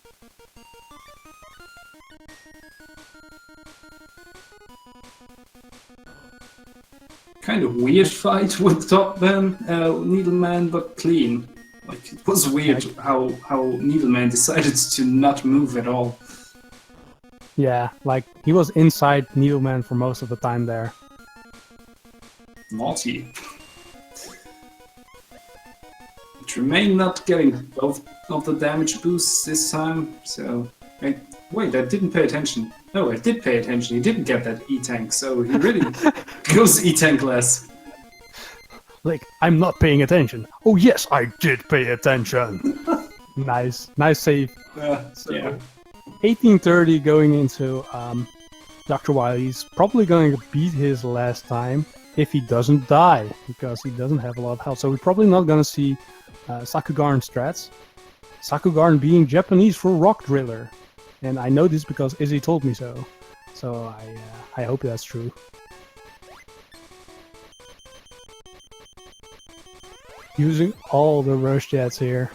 Kind of weird fight with Top Man, Needleman, but clean. Like, it was weird how Needleman decided to not move at all. Yeah, like, he was inside Needleman for most of the time there. Naughty. Tremane not getting both of the damage boosts this time, so... Wait, I didn't pay attention. No, I did pay attention. He didn't get that E-tank, so he really goes E-tank less. Like, I'm not paying attention. Oh yes, I did pay attention. Nice save. So, Yeah. 1830 going into Dr. Wily's probably going to beat his last time if he doesn't die, because he doesn't have a lot of health. So we're probably not going to see Sakugarn strats. Sakugarn being Japanese for rock driller. And I know this because IZZIE told me so. So I hope that's true. Using all the rush jets here.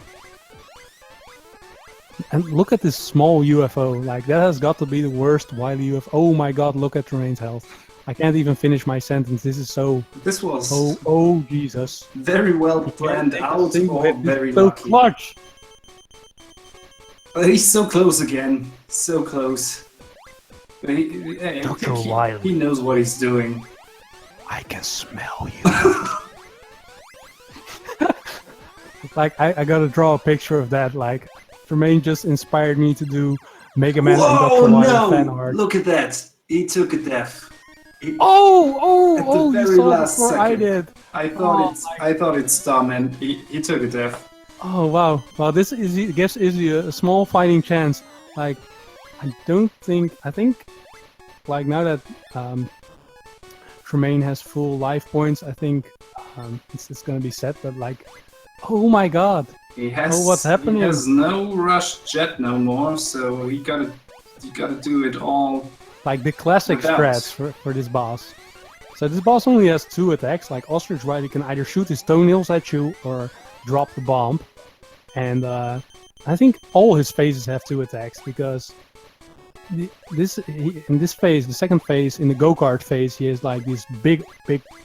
And look at this small UFO. Like, that has got to be the worst Wily UFO. Oh my god, look at Tremane's health. I can't even finish my sentence. This is so... This was... Oh Jesus. very well planned out, or very so lucky. clutch! He's so close again. So close. But Dr. Wily. He knows what he's doing. I can smell you. Like, I gotta draw a picture of that. Like, Tremane just inspired me to do Mega Man and Dr. Wily fan art. Look at that! He took a death. Oh, the you very saw last before I second. did. I thought it's dumb, and he took a death. Oh wow! Well, this gives IZZIE a small fighting chance. Like, I think, like, now that Tremane has full life points, I think it's gonna be set. But like, oh my god! What's happening? He has no rush jet no more, so you gotta do it all. Like the classic strats for this boss. So this boss only has 2 attacks. Like, Ostrich Riley can either shoot his toenails at you or drop the bomb. And I think all his phases have 2 attacks, because in this phase, the second phase, in the go-kart phase, he has like these big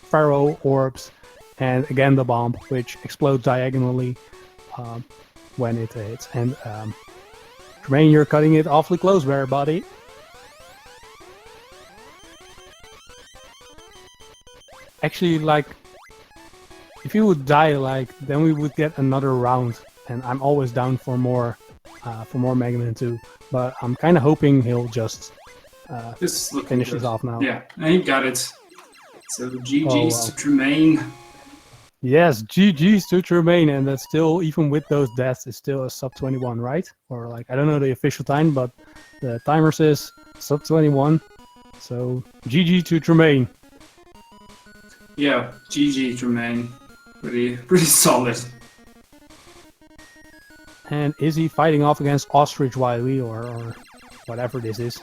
Pharaoh orbs, and again the bomb, which explodes diagonally when it hits. And Tremane, you're cutting it awfully close there, buddy. Actually, like, if he would die, like, then we would get another round, and I'm always down for more Mega Man 2. But I'm kind of hoping he'll just finish this off now. Yeah, and he got it. So GG's to Tremane. Yes, GG's to Tremane, and that's still, even with those deaths, it's still a sub 21, right? Or like, I don't know the official time, but the timer says sub 21. So GG to Tremane. Yeah, GG Tremane. Pretty solid. And IZZIE fighting off against Ostrich Wily, or whatever this is.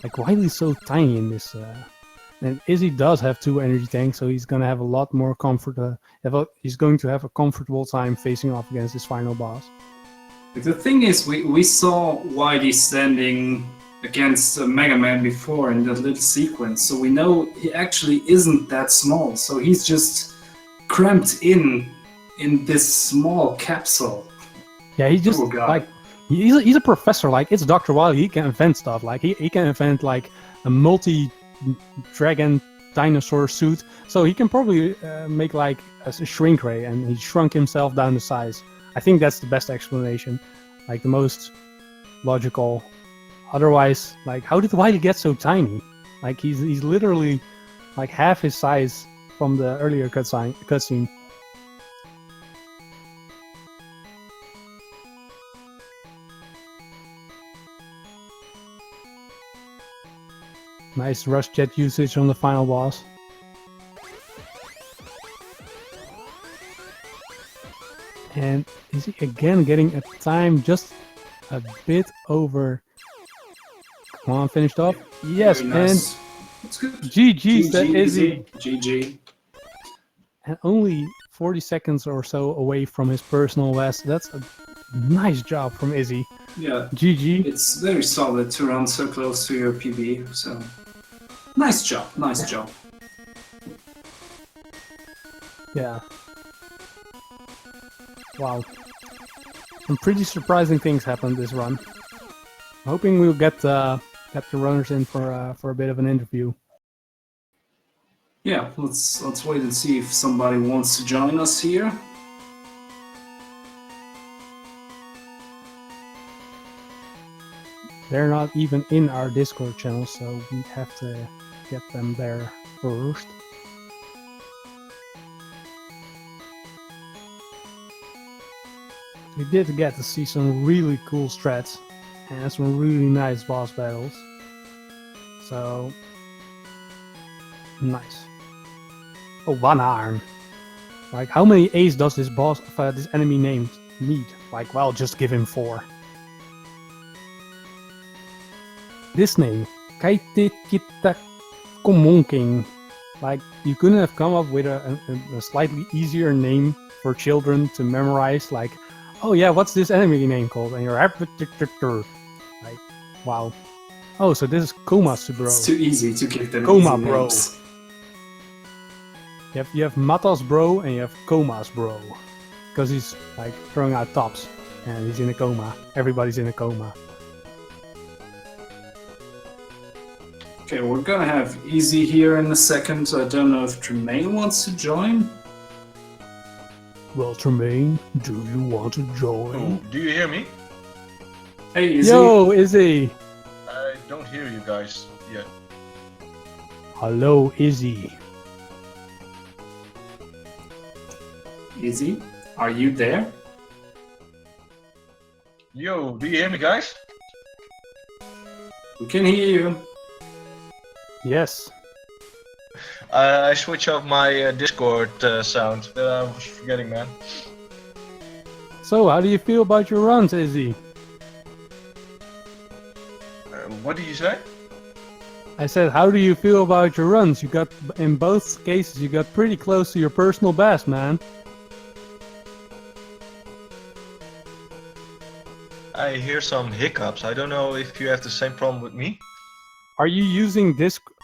Like, Wily's so tiny in this. And IZZIE does have 2 energy tanks, so he's gonna have a lot more comfort. He's going to have a comfortable time facing off against this final boss. The thing is, we saw Wily standing against Mega Man before in that little sequence, so we know he actually isn't that small. So he's just cramped in this small capsule. Yeah, he's just like, he's a professor. Like, it's Dr. Wily. He can invent stuff. Like, he can invent like a multi-dragon dinosaur suit. So he can probably make like a shrink ray, and he shrunk himself down to size. I think that's the best explanation, like the most logical. Otherwise, like, how did Wily get so tiny? Like, he's literally like half his size from the earlier cutscene. Nice rush jet usage on the final boss. And is he again getting a time just a bit over? Come on, finished off. Yes, nice. And it's good. GG, that IZZIE. GG. And only 40 seconds or so away from his personal best. That's a nice job from IZZIE. Yeah. GG. It's very solid to run so close to your PB, so nice job, nice job. Yeah. Wow. Some pretty surprising things happened this run. I'm hoping we'll get the runners in for a bit of an interview. Yeah, let's wait and see if somebody wants to join us here. they're not even in our Discord channel, so we have to get them there first. We did get to see some really cool strats and some really nice boss battles. So nice. Oh, one arm. Like, how many A's does this this enemy name need? Like, well, just give him 4. This name, Kaite Kita Komonking. Like, you couldn't have come up with a slightly easier name for children to memorize. Like, oh yeah, what's this enemy name called? And you're like, wow. Oh, so this is Komatsu Bro. It's too easy to give them Koma easy Bro. names. You have Matas Bro and you have Komas Bro. Because he's like throwing out tops and he's in a coma. Everybody's in a coma. Okay, we're gonna have IZZIE here in a second. I don't know if Tremane wants to join. Well, Tremane, do you want to join? Oh, do you hear me? Hey, IZZIE. Yo, IZZIE! I don't hear you guys yet. Hello, IZZIE. IZZIE, are you there? Yo, do you hear me, guys? We can hear you. Yes. I switch off my Discord sound. I was forgetting, man. So, how do you feel about your runs, IZZIE? What did you say? I said, how do you feel about your runs? You got, in both cases, you got pretty close to your personal best, man. I hear some hiccups. I don't know if you have the same problem with me. Are you using Discord?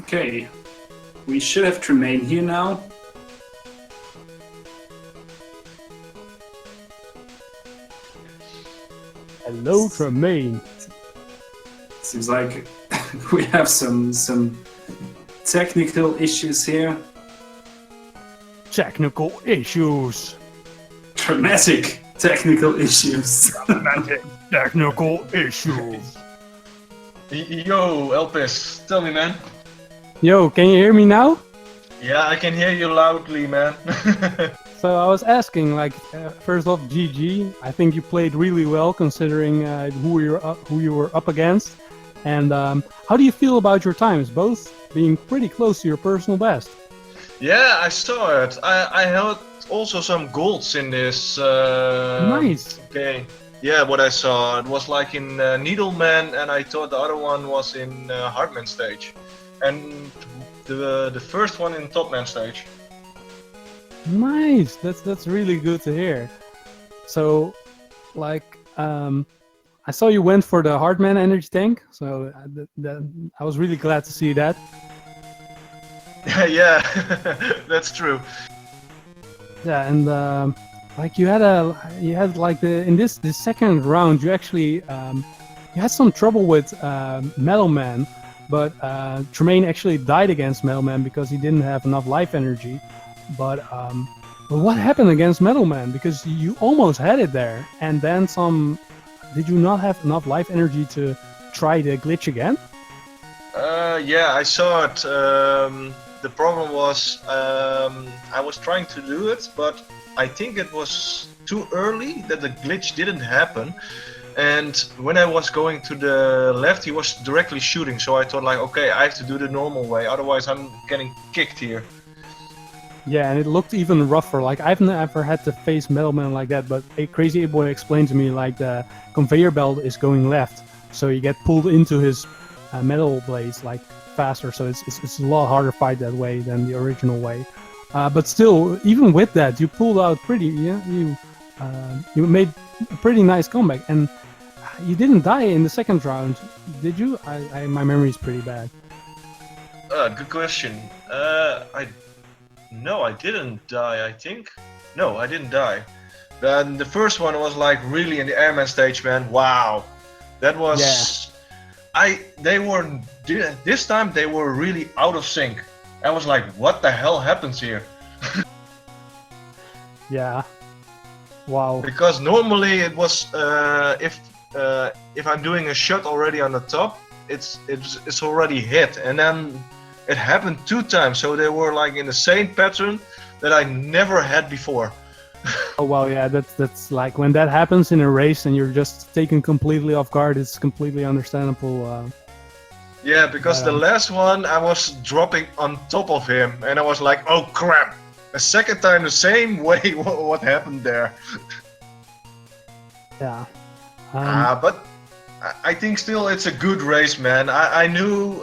Okay, we should have Tremane here now. Hello, Tremane. Seems like we have some technical issues here. Technical issues. Dramatic technical issues. Dramatic technical issues. Yo, Elpis, tell me, man. Yo, can you hear me now? Yeah, I can hear you loudly, man. So I was asking, like, first off, GG. I think you played really well considering who you were up against. And how do you feel about your times, both being pretty close to your personal best? Yeah, I saw it. I held also some golds in this. Nice. Okay. Yeah, what I saw, it was like in Needleman, and I thought the other one was in Hardman stage, and the first one in Topman stage. Nice. That's really good to hear. So, like, I saw you went for the Hardman energy tank, so I was really glad to see that. Yeah, that's true. Yeah, and like you had like in this second round, you actually you had some trouble with Metal Man, but Tremane actually died against Metal Man because he didn't have enough life energy. But what happened against Metal Man? Because you almost had it there, and then some. Did you not have enough life energy to try the glitch again? Yeah, I saw it. The problem was I was trying to do it, but I think it was too early that the glitch didn't happen. And when I was going to the left, he was directly shooting. So I thought, like, okay, I have to do the normal way, otherwise I'm getting kicked here. Yeah, and it looked even rougher. Like, I've never had to face Metal Man like that, but a Crazy Boy explained to me, like, the conveyor belt is going left, so you get pulled into his metal blades, like, faster, so it's a lot harder to fight that way than the original way. But still, even with that, you pulled out pretty, you made a pretty nice comeback, and you didn't die in the second round, did you? My memory is pretty bad. Good question. No, I didn't die, I think. No, I didn't die. Then the first one was like really in the airman stage, man. Wow. That was... Yeah. this time they were really out of sync. I was like, what the hell happens here? Yeah. Wow. Because normally it was if I'm doing a shot already on the top, it's already hit, and then it happened 2 times, so they were like in the same pattern that I never had before. Oh well, yeah, that's like when that happens in a race and you're just taken completely off guard. It's completely understandable. Yeah, because the last one I was dropping on top of him, and I was like, oh crap! A second time the same way. What happened there? Yeah. But I think still it's a good race, man. I knew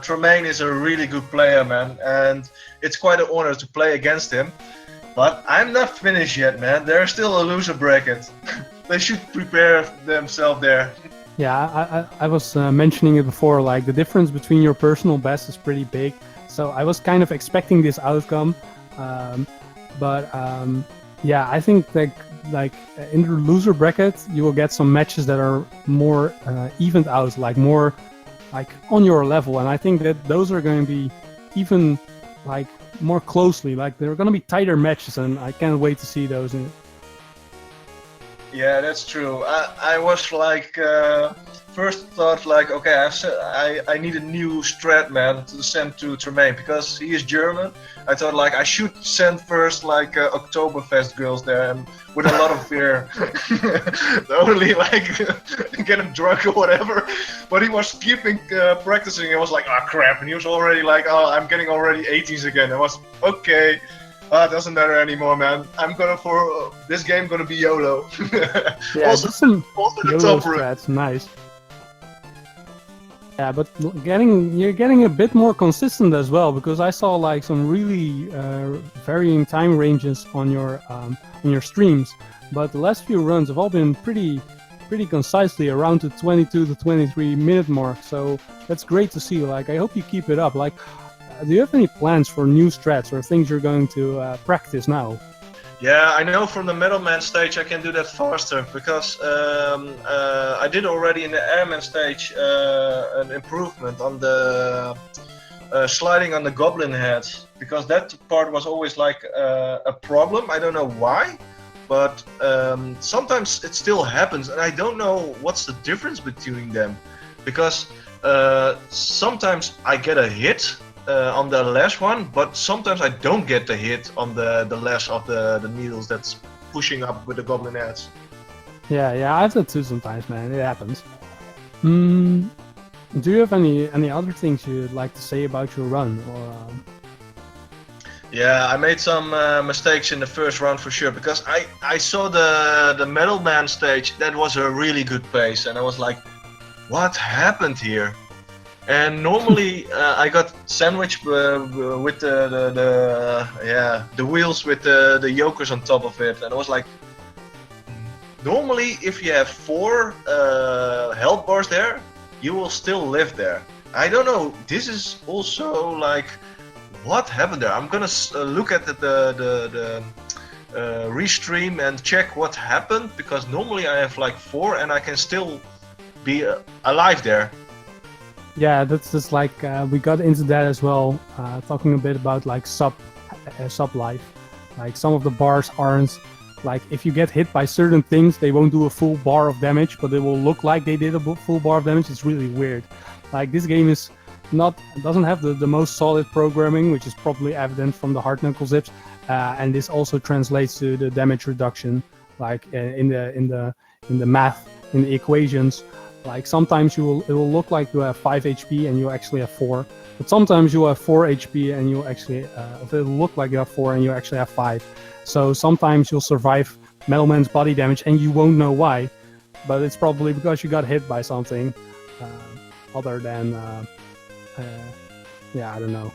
Tremane is a really good player, man, and it's quite an honor to play against him. But I'm not finished yet, man. There's still a loser bracket. They should prepare themselves there. Yeah, I was mentioning it before, like the difference between your personal best is pretty big. So I was kind of expecting this outcome. Yeah, I think that like in the loser bracket, you will get some matches that are more evened out, like more like on your level. And I think that those are going to be even like more closely, like they're going to be tighter matches, and I can't wait to see those. Yeah, that's true. I was like, first thought like, okay, I need a new strat, man, to send to Tremane, because he is German. I thought like I should send first like Oktoberfest girls there, and with a lot of fear, only like get him drunk or whatever. But he was keeping practicing. I was like, oh crap, and he was already like, oh, I'm getting already 18s again. I was okay. It doesn't matter anymore, man. I'm gonna for this game gonna be YOLO. Yeah, also some the YOLO top room. strats, nice. Yeah, but you're getting a bit more consistent as well, because I saw like some really varying time ranges on your streams. But the last few runs have all been pretty concisely around the 22 to 23 minute mark. So that's great to see. Like, I hope you keep it up. Like, do you have any plans for new strats or things you're going to practice now? Yeah, I know from the Metalman stage I can do that faster, because I did already in the Airman stage an improvement on the sliding on the Goblin head, because that part was always like a problem. I don't know why, but sometimes it still happens, and I don't know what's the difference between them, because sometimes I get a hit on the last one, but sometimes I don't get the hit on the last of the needles that's pushing up with the Goblin heads. Yeah, I have that too sometimes, man. It happens. Do you have any other things you'd like to say about your run, or? Yeah, I made some mistakes in the first round for sure, because I saw the Metalman stage. That was a really good pace, and I was like, what happened here? And normally I got sandwiched with the wheels with the yokers on top of it, and I was like, normally if you have 4 health bars there, you will still live there. I don't know. This is also like, what happened there? I'm gonna look at the restream and check what happened, because normally I have like 4 and I can still be alive there. Yeah, that's just like we got into that as well, talking a bit about like sub life. Like some of the bars aren't like, if you get hit by certain things, they won't do a full bar of damage, but they will look like they did a full bar of damage. It's really weird. Like, this game doesn't have the most solid programming, which is probably evident from the hard knuckle zips, and this also translates to the damage reduction, like in the math, in the equations. Like, sometimes it will look like you have 5 HP and you actually have 4, but sometimes you have 4 HP and you actually it'll look like you have 4 and you actually have 5. So sometimes you'll survive Metalman's body damage and you won't know why, but it's probably because you got hit by something other than I don't know.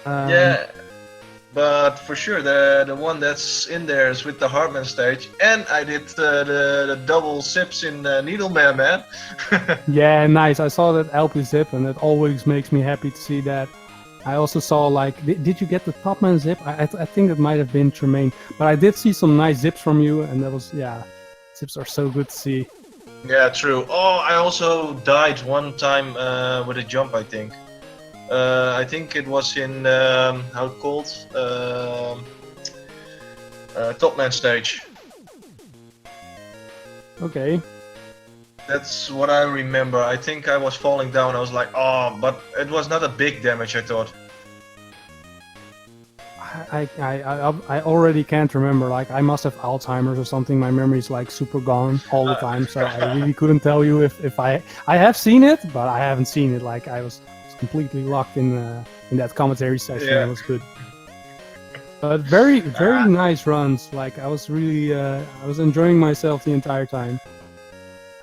Yeah, but for sure the one that's in there is with the Hardman stage, and I did the double zips in Needleman, man. Yeah, nice. I saw that LP zip, and it always makes me happy to see that. I also saw, like, did you get the Topman zip? I think it might have been Tremane, but I did see some nice zips from you, and that was, yeah, zips are so good to see. Yeah, true. Oh, I also died one time with a jump, I think. I think it was in, how it called? Top man stage. Okay. That's what I remember. I think I was falling down. I was like, oh, but it was not a big damage, I thought. I already can't remember. Like I must have Alzheimer's or something. My memory's like super gone all the time, so I really couldn't tell you if I have seen it, but I haven't seen it. Like I was completely locked in that commentary session. Yeah. It was good. But very nice runs. Like I was really I was enjoying myself the entire time.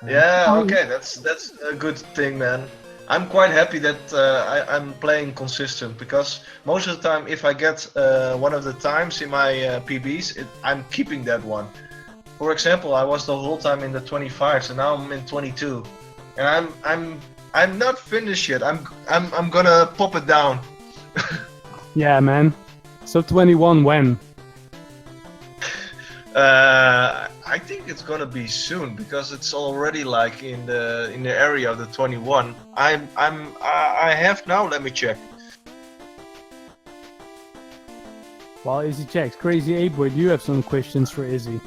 Yeah, okay, that's a good thing, man. I'm quite happy that I'm playing consistent, because most of the time, if I get one of the times in my PBs, I'm keeping that one. For example, I was the whole time in the 25s, and now I'm in 22, and I'm not finished yet. I'm gonna pop it down. Yeah, man. So 21 when? I think it's gonna be soon, because it's already like in the area of the 21. I have now. Let me check. While Izzy checks, Crazy A-Boy, do you have some questions for Izzy?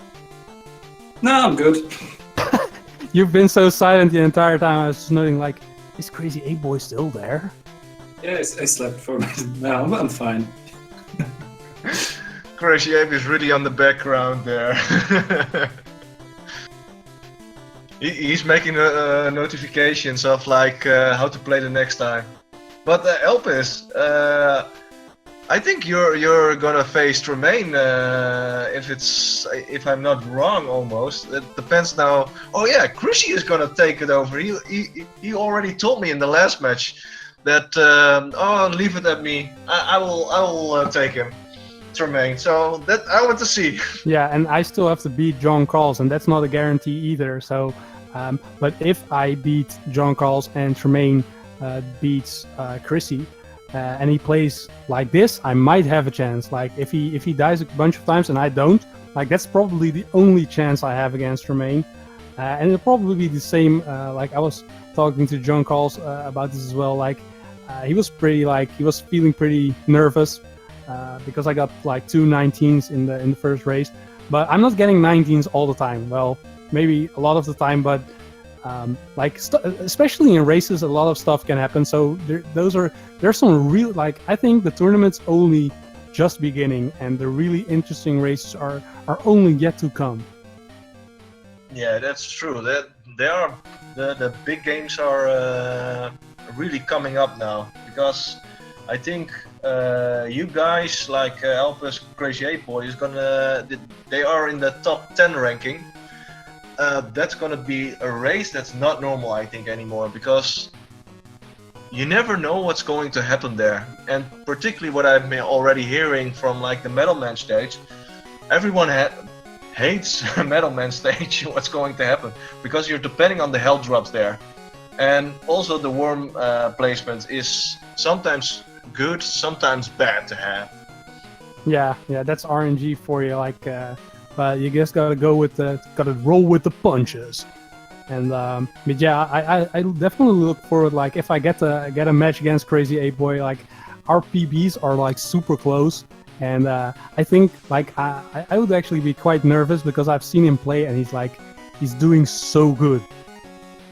No, I'm good. You've been so silent the entire time. I was just noting, like, is Crazy A-Boy still there? Yeah, I slept for a minute. No, I'm fine. Crazy Ape is really on the background there. He's making notifications of like how to play the next time. But Elpis, I think you're gonna face Tremane if I'm not wrong. Almost, it depends now. Oh yeah, Crushi is gonna take it over. He already told me in the last match that oh, leave it at me. I will take him. Tremane. So that I want to see. Yeah, and I still have to beat John Carls, and that's not a guarantee either. So, but if I beat John Carls and Tremane beats Chrissy, and he plays like this, I might have a chance. Like if he dies a bunch of times and I don't, like that's probably the only chance I have against Tremane. And it'll probably be the same. Like I was talking to John Carls about this as well. Like he was feeling pretty nervous. Because I got like 2 19s in the first race, but I'm not getting 19s all the time. Well, maybe a lot of the time, but especially in races, a lot of stuff can happen. So there's some real, like, I think the tournament's only just beginning, and the really interesting races are only yet to come. Yeah, that's true. That the big games are really coming up now, because I think you guys like Elpis, Crazy 8-Boy they are in the top 10 ranking. That's gonna be a race that's not normal, I think, anymore, because you never know what's going to happen there. And particularly what I've been already hearing from like the Metal Man stage, everyone hates Metal Man stage. What's going to happen, because you're depending on the health drops there, and also the worm placement is sometimes good, sometimes bad to have. Yeah, that's RNG for you. Like, but you just gotta roll with the punches. And but yeah, I definitely look forward. Like, if I get a match against Crazy 8-Boy, like our PBs are like super close, and I think like I would actually be quite nervous, because I've seen him play and he's doing so good.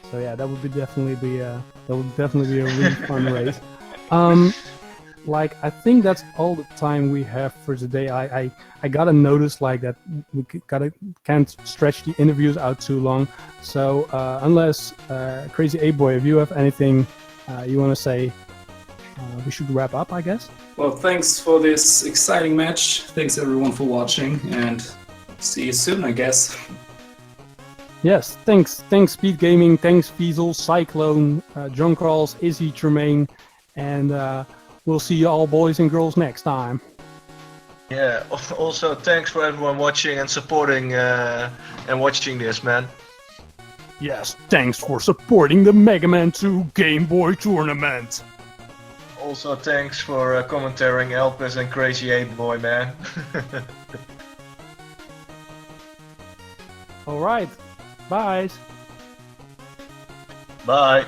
So yeah, that would definitely be a really fun race. Like, I think that's all the time we have for today. I gotta notice like that we can't stretch the interviews out too long. So unless Crazy 8-Boy, if you have anything you want to say, we should wrap up, I guess. Well, thanks for this exciting match. Thanks everyone for watching, and see you soon, I guess. Yes, thanks Speed Gaming, thanks Fiesel, Cyclone, John Carls, Izzy, Tremane, and we'll see you all boys and girls next time. Yeah, also thanks for everyone watching and supporting and watching this, man. Yes, thanks for supporting the Mega Man 2 Game Boy Tournament. Also thanks for commentating Elpis and Crazy 8-Boy, man. Alright, bye. Bye.